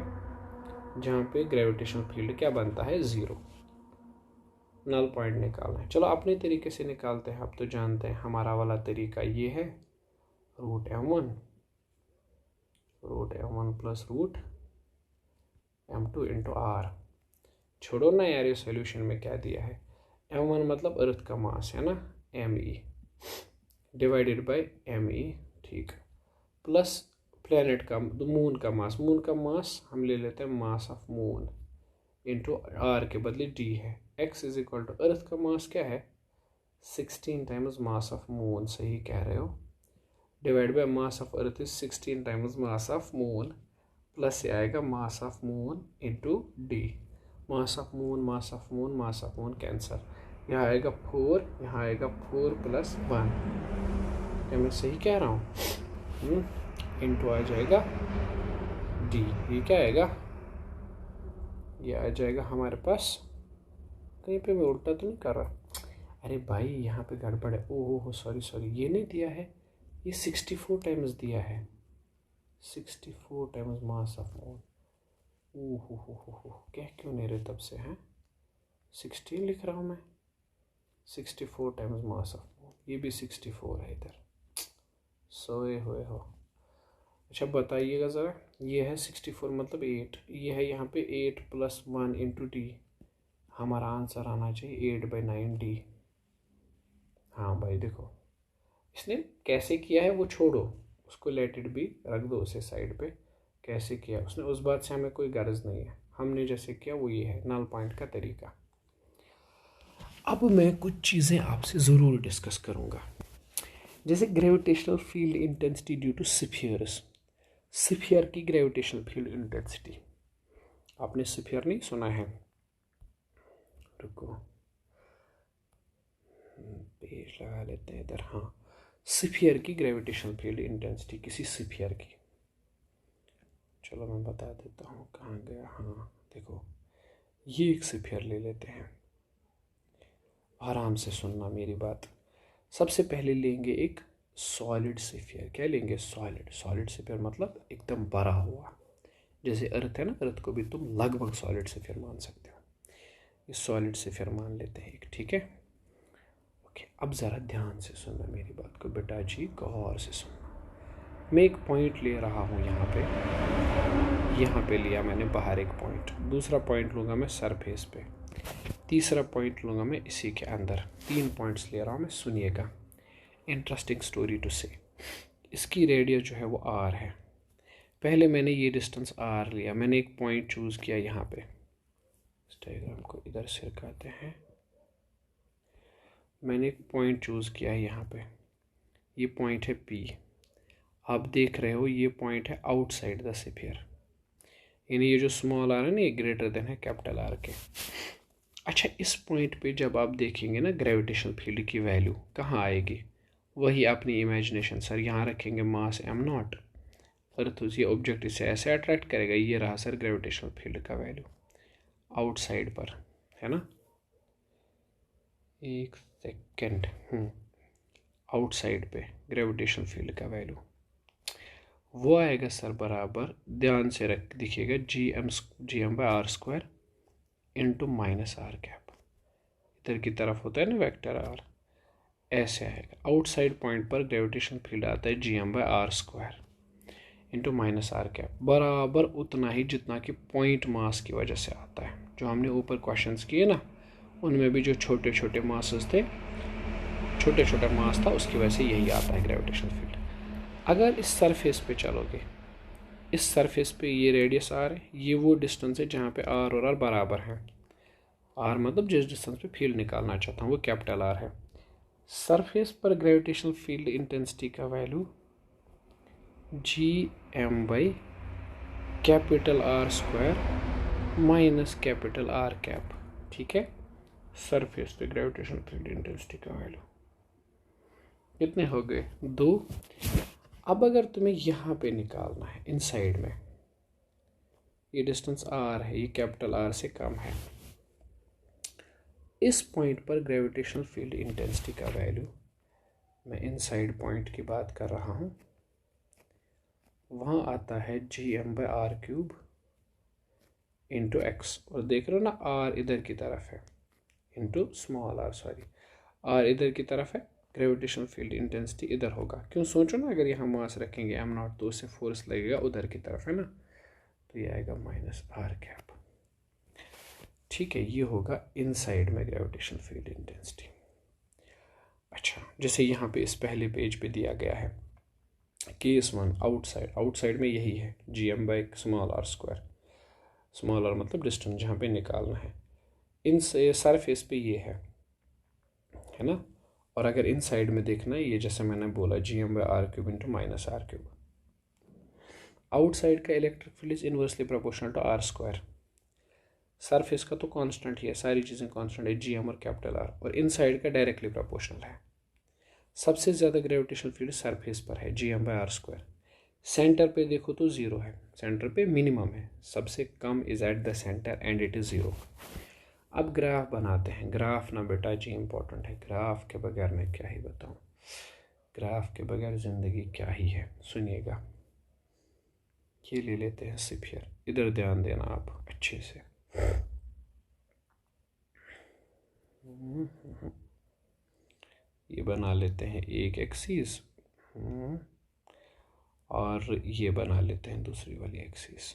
[SPEAKER 1] जहाँ पे ग्रेविटेशन फील्ड क्या बनता है, 0। नल पॉइंट निकालना है, चलो अपने तरीके से निकालते हैं। आप तो जानते हैं हमारा वाला तरीका ये है, root m1 plus root m2 into r। छोड़ो ना यार, ये सोल्यूशन में क्या दिया है, m1 मतलब अर्थ का मास है ना, me डिवाइडेड बाय me, ठीक, प्लस प्लेनेट का, मून का मास हम ले लेते हैं mass of moon into r के बदले d है। x is equal to earth का मास क्या है 16 टाइम्स मास ऑफ मून, सही कह रहे हो, divide by mass of earth is 16 times mass of moon, plus ये आएगा मास of moon into d। Mass of moon cancer, यहाँ आएगा 4, यहाँ आएगा 4 प्लस 1, क्या मैं सही कह रहा हूँ, इंटू आ जाएगा d। ये क्या आएगा, ये आ जाएगा हमारे पास, कहीं पे मैं उल्टा तो नहीं कर रहा, अरे भाई यहाँ पे गड़बड़ है, ओहो सॉरी, ये नहीं दिया है, ये 64 टाइम्स दिया है, 64 टाइम्स मास ऑफ मून। ओहो क्या क्यों नहीं रहे तब से हैं, 16 लिख रहा हूँ मैं, 64 टाइम्स मास ऑफ मून, ये भी 64 है इधर, सोए हुए हो। अच्छा बताइएगा ज़रा, ये है 64 मतलब 8, ये है यहाँ पे 8 प्लस 1 इंटू डी, हमारा आंसर आना चाहिए 8/9d। हाँ भाई देखो, इसने कैसे किया है वो छोड़ो, उसको लेट इट बी, रख दो उसे साइड पे, कैसे किया उसने उस बात से हमें कोई गर्ज नहीं है, हमने जैसे किया वो ये है नल पॉइंट का तरीका। अब मैं कुछ चीज़ें आपसे ज़रूर डिस्कस करूँगा, जैसे gravitational field intensity due to spheres, sphere की ग्रेविटेशनल फील्ड इंटेंसिटी, आपने स्फीयर नहीं सुना है, रुको पेज लगा लेते हैं इधर, हाँ, स्फीयर की ग्रेविटेशनल फील्ड इंटेंसिटी, किसी स्फीयर की, चलो मैं बता देता हूँ कहाँ गया, हाँ देखो, ये एक स्फीयर ले लेते हैं, आराम से सुनना मेरी बात। सबसे पहले लेंगे एक सॉलिड स्फीयर, क्या लेंगे, सॉलिड स्फीयर मतलब एकदम बड़ा हुआ, जैसे अर्थ है ना, अर्थ को भी तुम लगभग सॉलिड स्फीयर मान सकते हो, ये सॉलिड स्फीयर मान लेते हैं एक, ठीक है ओके। अब ज़रा ध्यान से सुनना मेरी बात को बेटा जी, गौर से सुनना। मैं एक पॉइंट ले रहा हूँ यहाँ पे लिया मैंने बाहर एक पॉइंट, दूसरा पॉइंट लूँगा मैं सरफेस पे, तीसरा पॉइंट लूँगा मैं इसी के अंदर, 3 पॉइंट्स ले रहा हूँ मैं, सुनिएगा, इंटरेस्टिंग स्टोरी टू से। इसकी रेडियस जो है वो r है, पहले मैंने ये डिस्टेंस r लिया, मैंने एक पॉइंट चूज़ किया यहाँ पे, इस डायग्राम को इधर से रखाते हैं, मैंने एक पॉइंट चूज़ किया है यहाँ पे, ये पॉइंट है P, आप देख रहे हो ये पॉइंट है आउटसाइड द स्फीयर, यानी ये जो स्मॉल आर है ना ये ग्रेटर देन है कैपिटल आर के। अच्छा, इस पॉइंट पे जब आप देखेंगे ना ग्रेविटेशनल फील्ड की वैल्यू कहाँ आएगी, वही अपनी इमेजिनेशन, सर यहाँ रखेंगे मास m0, अर्थ ये ऑब्जेक्ट इसे ऐसे अट्रैक्ट करेगा, ये रहा सर ग्रेविटेशनल फील्ड का वैल्यू आउटसाइड पर, है ना। एक सेकेंड, आउटसाइड पे ग्रेविटेशनल फील्ड का वैल्यू वो आएगा सर बराबर, ध्यान से रख दिखिएगा, gm/r² into minus R cap, इधर की तरफ होता है ना वेक्टर आर, ऐसे आएगा। आउटसाइड पॉइंट पर ग्रेविटेशनल फील्ड आता है gm/r² into minus R cap, बराबर उतना ही जितना कि पॉइंट मास की वजह से आता है। जो हमने ऊपर क्वेश्चंस किए ना, उनमें भी जो छोटे छोटे मासेस थे, छोटे छोटा मास था, उसकी वजह से यही आता है ग्रेविटेशनल फील्ड। अगर इस सरफेस पे चलोगे, इस सरफेस पे ये रेडियस आर है, ये वो डिस्टेंस है जहाँ पे आर और आर बराबर है। आर मतलब जिस डिस्टेंस पे फील्ड निकालना चाहता हूँ वो कैपिटल आर है। सरफेस पर ग्रेविटेशनल फील्ड इंटेंसिटी का value gm/R² minus capital R cap, ठीक है। सरफेस पे ग्रेविटेशनल फील्ड इंटेंसिटी का वैल्यू कितने हो गए, 2। अब अगर तुम्हें यहाँ पे निकालना है इनसाइड में, ये डिस्टेंस r है, ये कैपिटल R से कम है, इस पॉइंट पर ग्रेविटेशनल फील्ड इंटेंसिटी का वैल्यू, मैं इनसाइड पॉइंट की बात कर रहा हूँ, वहाँ आता है gm/r³ इंटू x, और देख रहे हो ना r इधर की तरफ है, into small r, sorry r इधर की तरफ है, ग्रेविटेशनल फील्ड इंटेंसिटी इधर होगा। क्यों, सोचो ना, अगर यहाँ मास रखेंगे m0 तो उससे फोर्स लगेगा उधर की तरफ, है ना, तो ये आएगा माइनस आर कैप, ठीक है। ये होगा इनसाइड में ग्रेविटेशनल फील्ड इंटेंसिटी। अच्छा, जैसे यहाँ पे इस पहले पेज पे दिया गया है केस 1 आउटसाइड, आउटसाइड में यही है gm/r², स्मॉल आर मतलब डिस्टेंस जहाँ पे निकालना है, इन सरफेस पे ये है ना। और अगर इन साइड में देखना है, ये जैसे मैंने बोला gm/r³ into minus r³। Outside का electric field is inversely proportional to r²। Surface का तो कांस्टेंट ही है, सारी चीज़ें कांस्टेंट है, gm और कैपिटल R, और इन साइड का डायरेक्टली प्रोपोर्शनल है। सबसे ज़्यादा ग्रेविटेशनल फील्ड सरफेस पर है gm/r²। सेंटर पे देखो तो 0 है, सेंटर पे मिनिमम है, सबसे कम is at the centre and it is 0। अब ग्राफ बनाते हैं। ग्राफ ना बेटा जी इम्पोर्टेंट है, ग्राफ के बगैर मैं क्या ही बताऊं, ग्राफ के बगैर ज़िंदगी क्या ही है। सुनिएगा, ये ले लेते हैं स्फीयर, इधर ध्यान देना आप अच्छे से। ये बना लेते हैं एक एक्सिस, और ये बना लेते हैं दूसरी वाली axis.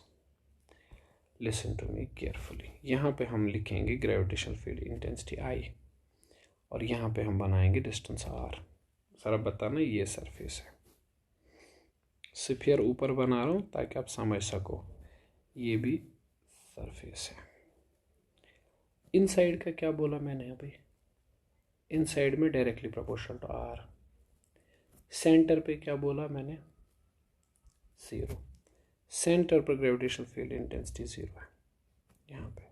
[SPEAKER 1] Listen to me carefully. यहाँ पे हम लिखेंगे ग्रेविटेशनल फील्ड इंटेंसिटी I, और यहाँ पे हम बनाएंगे डिस्टेंस R। सर अब बताना, ये सरफेस है, स्फीयर ऊपर बना रहा हूँ ताकि आप समझ सको, ये भी सरफेस है। इनसाइड का क्या बोला मैंने अभी, इनसाइड में directly proportional to R। Centre पे क्या बोला मैंने, 0। सेंटर पर ग्रेविटेशनल फील्ड इंटेंसिटी 0 है यहाँ पे,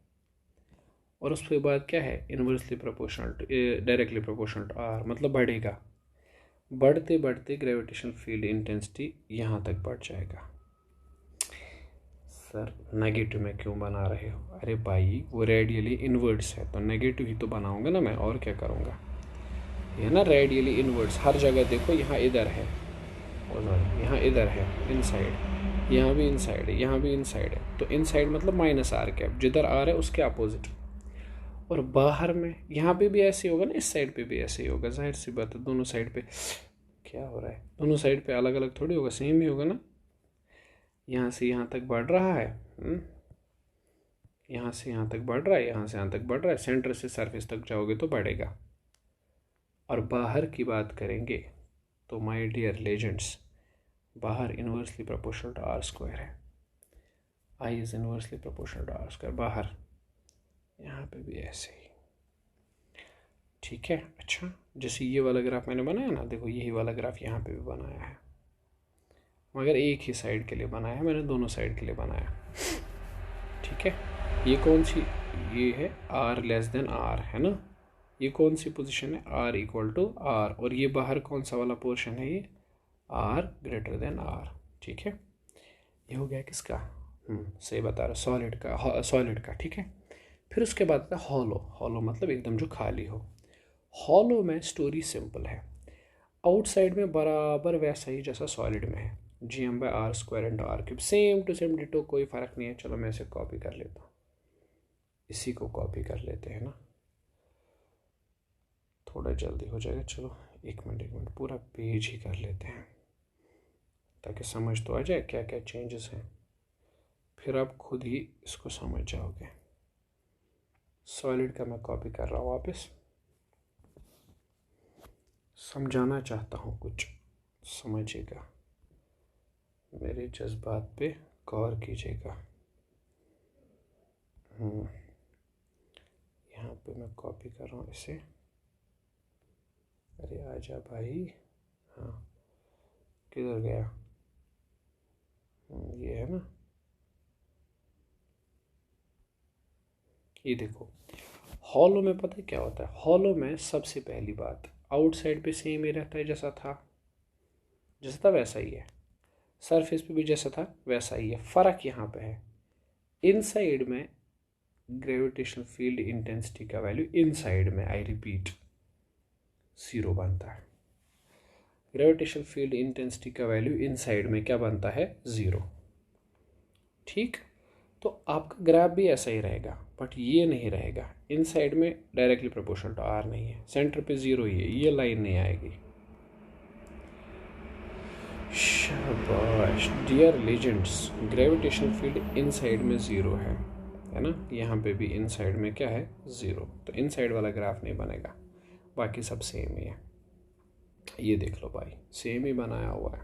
[SPEAKER 1] और उसके बाद क्या है, inversely proportional to, directly proportional to R, मतलब बढ़ेगा, बढ़ते बढ़ते ग्रेविटेशनल फील्ड इंटेंसिटी यहाँ तक बढ़ जाएगा। सर नेगेटिव में क्यों बना रहे हो, अरे भाई वो रेडियली इनवर्ड्स है तो नेगेटिव ही तो बनाऊंगा ना मैं, और क्या करूँगा। ये ना रेडियली इनवर्ड्स, हर जगह देखो, यहाँ इधर है, यहाँ इधर है इनसाइड, यहाँ भी इनसाइड है, यहाँ भी इनसाइड है, तो इनसाइड मतलब माइनस आर कैप, जिधर आर है उसके अपोजिट। और बाहर में यहाँ पे भी ऐसे होगा ना, इस साइड पे भी ऐसे ही होगा, जाहिर सी बात है। दोनों साइड पे क्या हो रहा है, दोनों साइड पे अलग अलग थोड़ी होगा, सेम ही होगा ना। यहाँ से यहाँ तक बढ़ रहा है, यहाँ से यहाँ तक बढ़ रहा है, यहाँ से यहाँ तक बढ़ रहा है, सेंटर से सरफेस तक जाओगे तो बढ़ेगा। और बाहर की बात करेंगे तो माय डियर लेजेंड्स, बाहर इनवर्सली प्रोपोर्शनल टू R² है, I is inversely proportional to R²। बाहर यहाँ पे भी ऐसे ही, ठीक है। अच्छा, जैसे ये वाला ग्राफ मैंने बनाया ना, देखो यही वाला ग्राफ यहाँ पे भी बनाया है, मगर एक ही साइड के लिए बनाया है मैंने, दोनों साइड के लिए बनाया। ठीक है, ये कौन सी, ये है r लेस देन r, है ना। ये कौन सी पोजीशन है, r इक्वल टू r, और ये बाहर कौन सा वाला पोर्शन है, ये r ग्रेटर देन r। ठीक है, ये हो गया किसका, सही बता रहा, सॉलिड का, सॉलिड का। ठीक है, फिर उसके बाद आता है हॉलो। हॉलो मतलब एकदम जो खाली हो। हॉलो में स्टोरी सिंपल है, आउटसाइड में बराबर वैसा ही जैसा सॉलिड में है, gm/r² into r³, same to same ditto, कोई फ़र्क नहीं है। चलो मैं इसे कॉपी कर लेता हूँ, इसी को कॉपी कर लेते हैं ना, थोड़ा जल्दी हो जाएगा। चलो एक मिनट पूरा पेज ही कर लेते हैं ताकि समझ तो आ जाए क्या क्या चेंजेस हैं, फिर आप खुद ही इसको समझ जाओगे। सॉलिड का मैं कॉपी कर रहा हूँ वापस, समझाना चाहता हूँ, कुछ समझिएगा, मेरे जज्बात पे गौर कीजिएगा। यहाँ पे मैं कॉपी कर रहा हूँ इसे, अरे आजा भाई, हाँ किधर गया, ये है ना, ये देखो। हॉलो में पता है क्या होता है, हॉलो में सबसे पहली बात आउटसाइड पे सेम ही रहता है, जैसा था वैसा ही है, सरफेस पे भी जैसा था वैसा ही है। फ़र्क यहाँ पे है, इनसाइड में ग्रेविटेशनल फील्ड इंटेंसिटी का वैल्यू इनसाइड में, आई रिपीट, 0 बनता है। ग्रेविटेशनल फील्ड इंटेंसिटी का वैल्यू इनसाइड में क्या बनता है, 0। ठीक, तो आपका ग्राफ भी ऐसा ही रहेगा, बट ये नहीं रहेगा, इनसाइड में डायरेक्टली प्रोपोर्शनल टू r नहीं है, सेंटर पे 0 ही है, ये लाइन नहीं आएगी। शाबाश dear legends, gravitational field inside में 0 है ना, यहाँ पे भी इनसाइड में क्या है, 0, तो इनसाइड वाला ग्राफ नहीं बनेगा, बाकी सब सेम ही है। ये देख लो भाई, सेम ही बनाया हुआ है,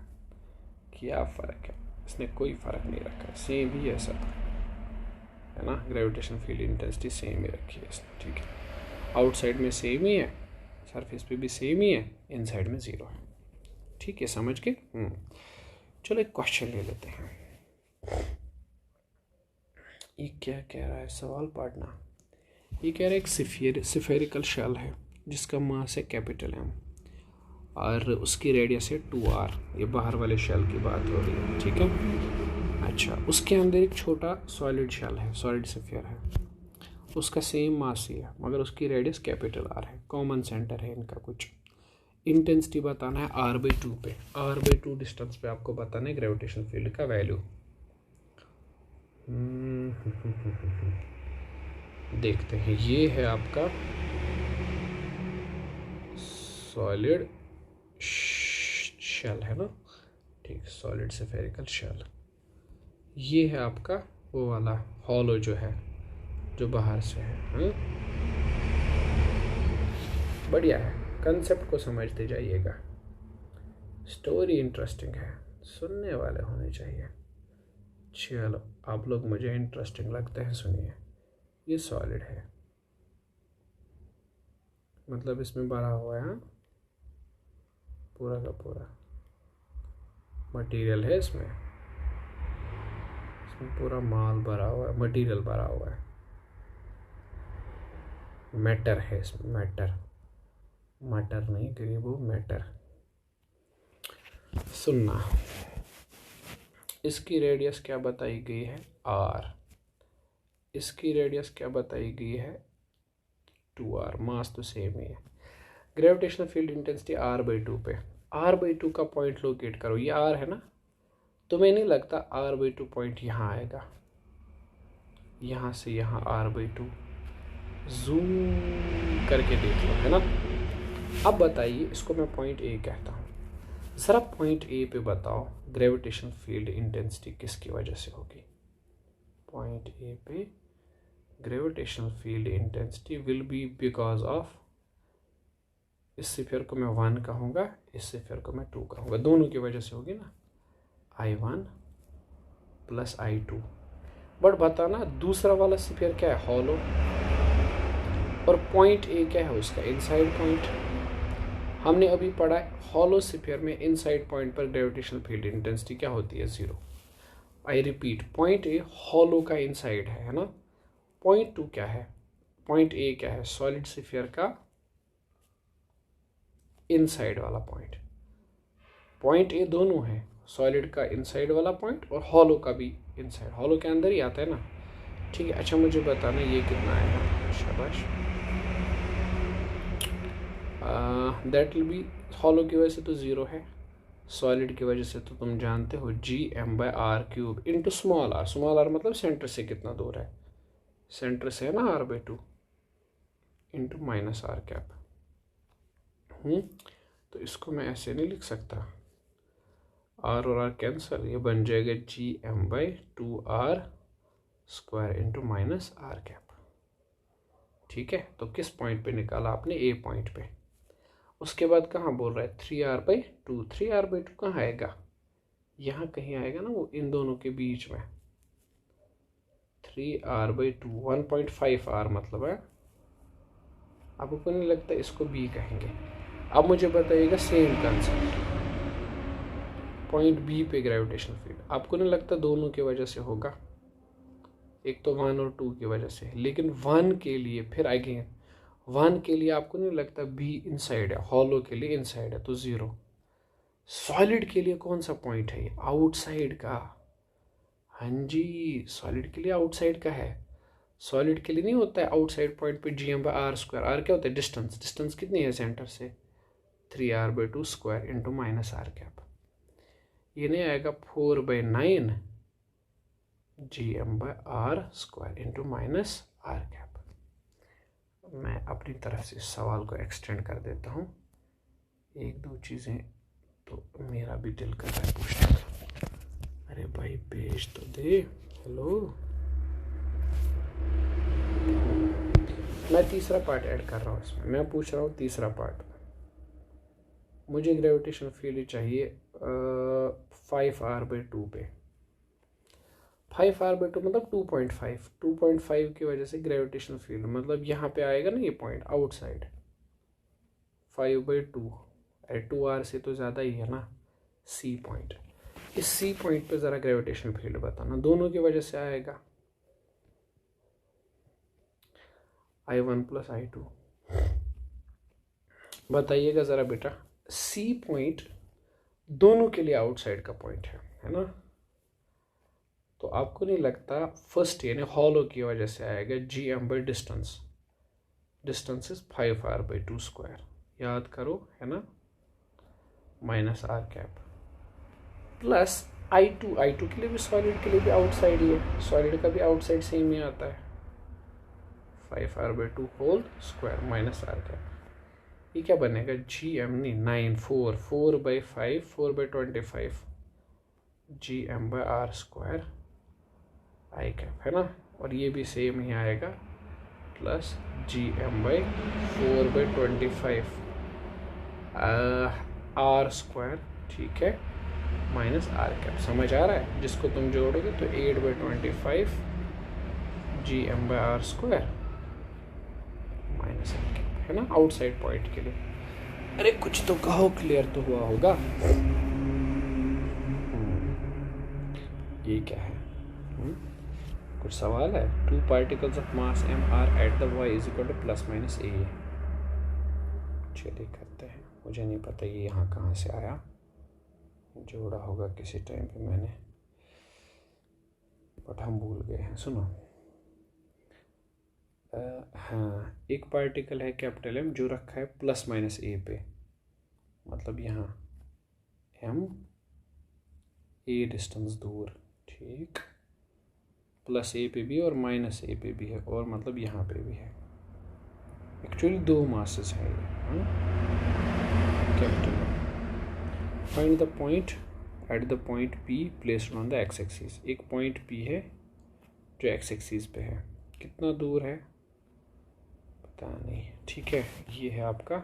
[SPEAKER 1] क्या फ़र्क है, इसने कोई फ़र्क नहीं रखा, सेम ही है सब, है ना। ग्रेविटेशनल फील्ड इंटेंसिटी सेम ही रखी है इसने, ठीक है, आउटसाइड में सेम ही है, सरफेस पे भी सेम ही है, इनसाइड में 0 है। ठीक है, समझ के। चलो एक क्वेश्चन ले लेते हैं, ये क्या कह रहा है, सवाल पढ़ना। ये कह रहा है एक स्फेरिकल शेल है जिसका मास है M और उसकी रेडियस है 2r, ये बाहर वाले शेल की बात हो रही है, ठीक है। अच्छा, उसके अंदर एक छोटा सॉलिड शेल है, सॉलिड स्फीयर है, उसका सेम मास ही है मगर उसकी रेडियस R है, कॉमन सेंटर है इनका। कुछ इंटेंसिटी बताना है r/2 पे, r/2 डिस्टेंस पे आपको बताना है ग्रेविटेशनल फील्ड का वैल्यू। देखते हैं, ये है आपका सॉलिड शेल, है ना, ठीक, सॉलिड स्फेरिकल शेल। ये है आपका वो वाला हॉलो जो है, जो बाहर से है, बढ़िया है, कंसेप्ट को समझते जाइएगा, स्टोरी इंटरेस्टिंग है, सुनने वाले होने चाहिए। चलो आप लोग मुझे इंटरेस्टिंग लगते हैं, सुनिए। ये सॉलिड है, मतलब इसमें भरा हुआ है, पूरा का पूरा मटेरियल है, इसमें पूरा माल भरा हुआ है, मटेरियल भरा हुआ है, मैटर है इसमें, मैटर, मटर नहीं गरीबो, मैटर। सुनना, इसकी रेडियस क्या बताई गई है, r, इसकी रेडियस क्या बताई गई है, 2r, मास तो सेम ही है। ग्रेविटेशनल फील्ड इंटेंसिटी r/2 पे, r/2 का पॉइंट लोकेट करो, ये r है ना, तुम्हें नहीं लगता r/2 पॉइंट यहाँ आएगा, यहाँ से यहाँ r/2 जूम करके देख लो, है ना। अब बताइए, इसको मैं पॉइंट A कहता हूँ, ज़रा पॉइंट A पे बताओ ग्रेविटेशनल फील्ड इंटेंसिटी किसकी वजह से होगी। पॉइंट A पे gravitational field intensity will B because of, इस स्फीयर को मैं 1 कहूँगा, इस स्फीयर को मैं 2 कहूँगा, दोनों की वजह से होगी ना, I1 प्लस I2। बट बताना दूसरा वाला स्फीयर क्या है, हॉलो, और पॉइंट A क्या है उसका, इनसाइड पॉइंट। हमने अभी पढ़ा है हॉलो स्फीयर में इनसाइड पॉइंट पर ग्रेविटेशनल फील्ड इंटेंसिटी क्या होती है, 0। I repeat, point A hollow का इनसाइड है ना। पॉइंट 2 क्या है, पॉइंट ए क्या है, सॉलिड स्फीयर का इनसाइड वाला पॉइंट। पॉइंट ए दोनों है, सॉलिड का इनसाइड वाला पॉइंट और हॉलो का भी इनसाइड, हॉलो के अंदर ही आता है ना। ठीक है, अच्छा मुझे बताना ये कितना आएगा। शाबाश, दैट विल बी, हॉलो की वजह से तो 0 है, सॉलिड की वजह से तो तुम जानते हो Gm/r³ into small R. Small R मतलब सेंटर से कितना दूर है, सेंटर से है ना r/2 इंटू -r²। तो इसको मैं ऐसे नहीं लिख सकता, r और r कैंसिल, ये बन जाएगा Gm/2r² इंटू -r²। ठीक है, तो किस पॉइंट पे निकाला आपने, ए पॉइंट पे। उसके बाद कहाँ बोल रहा है 3r/2, 3r/2 कहाँ आएगा, यहाँ कहीं आएगा ना, वो इन दोनों के बीच में। 3r/2 1.5r मतलब है। आपको नहीं लगता इसको बी कहेंगे। अब मुझे बताइएगा सेम कंसेप्ट, पॉइंट बी पे ग्रेविटेशनल फील्ड, आपको नहीं लगता दोनों की वजह से होगा, एक तो 1 और 2 की वजह से, लेकिन 1 के लिए फिर अगेन 1 के लिए आपको नहीं लगता बी इनसाइड है, हॉलो के लिए इनसाइड है तो 0। सॉलिड के लिए कौन सा पॉइंट है ये, आउटसाइड का। हाँ जी, सॉलिड के लिए आउटसाइड का है। सॉलिड के लिए नहीं होता है आउटसाइड पॉइंट पे Gm/r², r क्या होता है, डिस्टेंस। डिस्टेंस कितनी है सेंटर से, 3r/2² इंटू -r²। ये नहीं आएगा 4/9 Gm/r² इंटू -r²। मैं अपनी तरफ से सवाल को एक्सटेंड कर देता हूँ, 1-2 चीज़ें तो मेरा भी दिल कर रहा है पूछने का। अरे भाई भेज तो दे, हेलो। मैं तीसरा पार्ट ऐड कर रहा हूँ इसमें, मैं पूछ रहा हूँ तीसरा पार्ट। मुझे ग्रेविटेशन फील्ड चाहिए 5r/2 पे। 5r/2 मतलब 2.5 की वजह से ग्रेविटेशनल फील्ड मतलब यहाँ पे आएगा ना ये पॉइंट आउटसाइड, 5/2, अरे 2r से तो ज़्यादा ही है ना, सी पॉइंट। इस सी पॉइंट पे ज़रा ग्रेविटेशनल फील्ड बताना, दोनों की वजह से आएगा I1 + I2। बताइएगा ज़रा बेटा, सी पॉइंट दोनों के लिए आउटसाइड का पॉइंट है ना। तो आपको नहीं लगता फर्स्ट यानी हॉलो की वजह से आएगा Gm/डिस्टेंस, डिस्टेंस इज 5r/2², याद करो है ना, -r² प्लस I2 के लिए भी, सॉलिड के लिए भी आउटसाइड ही है, सॉलिड का भी आउटसाइड सेम ही आता है, 5r/2² -r²। ये क्या बनेगा, Gm नहीं 9 4/5 4/25 Gm/r² I² है ना। और ये भी सेम ही आएगा प्लस Gm/4/25 r², ठीक है, -r²। समझ आ रहा है, जिसको तुम जोड़ोगे तो 8/25 Gm/r² -r² है ना, आउटसाइड पॉइंट के लिए। अरे कुछ तो कहो, क्लियर तो हुआ होगा। ये क्या है, कुछ सवाल है। 2 particles of mass m are at the y is equal to ±a। चलिए करते हैं, मुझे नहीं पता ये यहाँ कहाँ से आया, जोड़ा होगा किसी टाइम पे मैंने, बट हम भूल गए हैं। सुनो, हाँ, एक पार्टिकल है कैपिटल M जो रखा है ±a पे, मतलब यहाँ m a डिस्टेंस दूर, ठीक, +a पे भी और -a पे भी है, और मतलब यहाँ पे भी है। एक्चुअली 2 मासेस हैं ये, capital M। Find the point at the point P placed on the x axis. एक पॉइंट P है जो x एक्सिस पे है, कितना दूर है पता नहीं, ठीक है। ये है आपका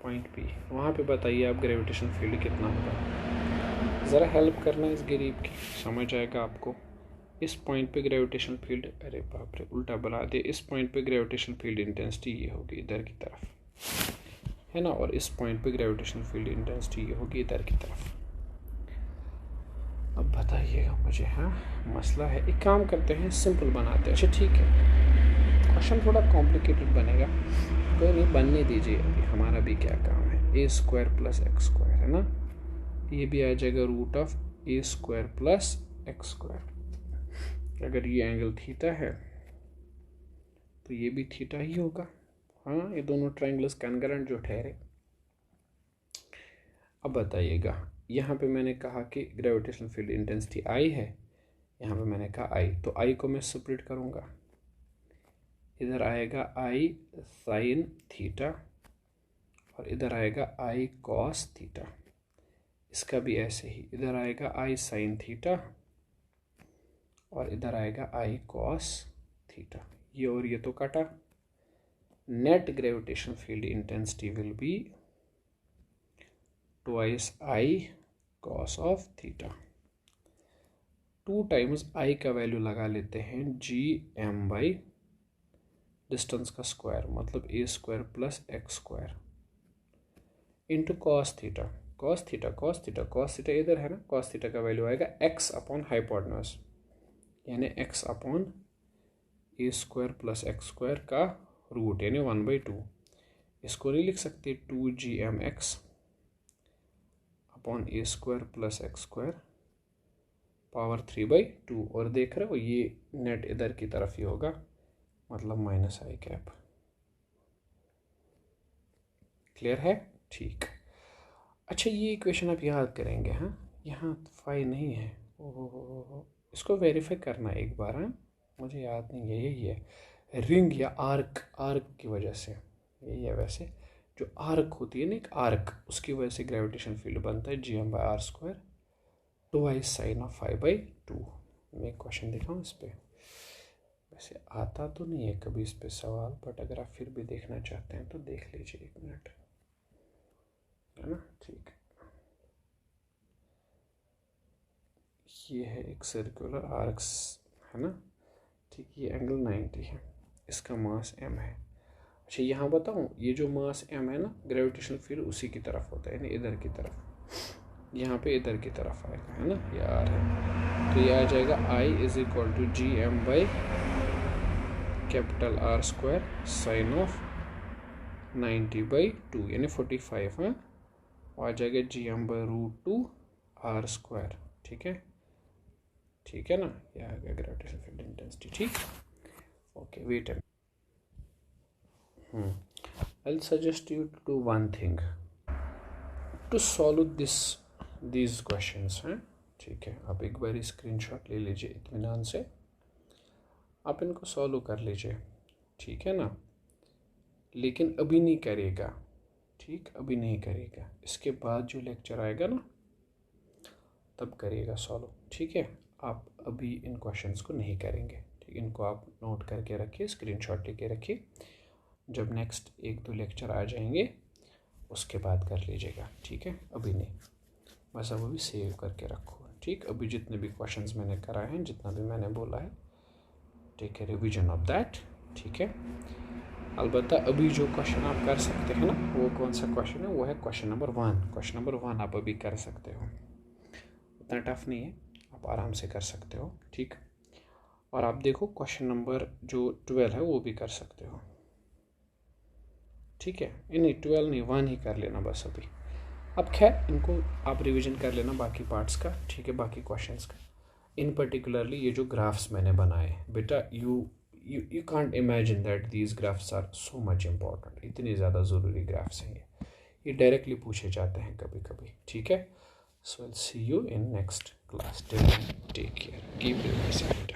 [SPEAKER 1] पॉइंट P, वहाँ पे बताइए आप ग्रेविटेशन फील्ड कितना होगा। ज़रा हेल्प करना इस गरीब की, समझ आएगा आपको। इस पॉइंट पे ग्रेविटेशनल फील्ड, अरे बाप रे उल्टा बना दे, इस पॉइंट पे ग्रेविटेशनल फील्ड इंटेंसिटी ये होगी इधर की तरफ है ना, और इस पॉइंट पे ग्रेविटेशनल फील्ड इंटेंसिटी ये होगी इधर की तरफ। अब बताइएगा मुझे। हाँ, मसला है, एक काम करते हैं, सिंपल बनाते हैं। अच्छा ठीक है, क्वेश्चन थोड़ा कॉम्प्लिकेटेड बनेगा, कोई नहीं, बनने दीजिए। अभी हमारा भी क्या काम है, A square plus X square है ना, ये भी आ जाएगा root of A square plus X square. अगर ये एंगल थीटा है तो ये भी थीटा ही होगा। हाँ, ये दोनों ट्रायंगल्स कॉन्ग्रुएंट जो ठहरे। अब बताइएगा, यहाँ पे मैंने कहा कि ग्रेविटेशनल फील्ड इंटेंसिटी आई है, यहाँ पे मैंने कहा आई, तो आई को मैं सेपरेट करूँगा, इधर आएगा आई साइन थीटा और इधर आएगा आई कॉस थीटा। इसका भी ऐसे ही, इधर आएगा आई साइन थीटा और इधर आएगा आई कॉस थीटा। ये और ये तो कटा, net gravitational field intensity will be twice I cos of theta. 2 times I का वैल्यू लगा लेते हैं जी एम बाई डिस्टेंस का स्क्वायर, मतलब A square plus X square into cos theta. Cos theta cos theta cos theta इधर है ना, cos theta का वैल्यू आएगा एक्स अपॉन हाइपोटेन्यूज, यानी X upon A square plus X square का root, यानी 1/2। इसको नहीं लिख सकते 2gmx upon A square plus X square power 3/2। और देख रहे हो ये नेट इधर की तरफ ही होगा, मतलब माइनस आई कैप। क्लियर है? ठीक। अच्छा, ये इक्वेशन आप याद करेंगे। हाँ, यहाँ फाई नहीं है, ओहो, इसको वेरीफाई करना एक बार। हाँ, मुझे याद नहीं है, यही है रिंग या आर्क, आर्क की वजह से यही है। वैसे जो आर्क होती है ना, एक आर्क, उसकी वजह से ग्रेविटेशन फील्ड बनता है gm/r² ट्वाइस साइन ऑफ 5/2। मैं एक क्वेश्चन दिखाऊँ इस पर, वैसे आता तो नहीं है कभी इस पे सवाल, बट अगर आप फिर भी देखना चाहते हैं तो देख लीजिए, 1 मिनट, है ना। ठीक, ये है एक सर्कुलर आर्क्स, है ना। ठीक, ये एंगल 90 है, इसका मास m है। अच्छा, यहाँ बताऊँ, ये जो मास m है ना, ग्रेविटेशनल फील्ड उसी की तरफ होता है, यानी इधर की तरफ, यहाँ पे इधर की तरफ आएगा, है ना, ये r है। तो ये आ जाएगा I is equal to gm by capital R² sine of 90/2, यानी 45। हाँ, आ जाएगा gm/√2r²। ठीक है, ठीक है ना, यह आ गया ग्रेविटेशनल फील्ड इंटेंसिटी। ठीक, okay, wait uh I'll suggest you to do one thing to solve these questions हैं। ठीक है, आप एक बार स्क्रीनशॉट ले लीजिए इत्मीनान से, आप इनको सॉल्व कर लीजिए, ठीक है ना। लेकिन अभी नहीं करेगा, ठीक, अभी नहीं करेगा, इसके बाद जो लेक्चर आएगा ना तब करिएगा सॉल्व, ठीक है। आप अभी इन क्वेश्चंस को नहीं करेंगे, ठीक, इनको आप नोट करके रखिए, स्क्रीनशॉट लेके रखिए, जब नेक्स्ट 1-2 लेक्चर आ जाएंगे उसके बाद कर लीजिएगा, ठीक है। अभी नहीं, बस अब अभी सेव करके रखो, ठीक। अभी जितने भी क्वेश्चंस मैंने कराए हैं, जितना भी मैंने बोला है, take a revision of that, ठीक है। अलबत्ता अभी जो क्वेश्चन आप कर सकते हैं ना, वो कौन सा क्वेश्चन है, वो है क्वेश्चन नंबर 1। क्वेश्चन नंबर 1 आप अभी कर सकते हो, उतना टफ नहीं है, आप आराम से कर सकते हो, ठीक। और आप देखो क्वेश्चन नंबर जो 12 है वो भी कर सकते हो, ठीक है। नहीं, 12 नहीं, 1 ही कर लेना बस अभी। अब खैर इनको आप रिवीजन कर लेना बाकी पार्ट्स का, ठीक है, बाकी क्वेश्चंस का। इन पर्टिकुलरली ये जो ग्राफ्स मैंने बनाए बेटा, you can't imagine that these graphs are so much important, इतने ज़्यादा ज़रूरी ग्राफ्स हैं ये डायरेक्टली पूछे जाते हैं कभी कभी, ठीक है। So will see you in next class, take care, keep yourself.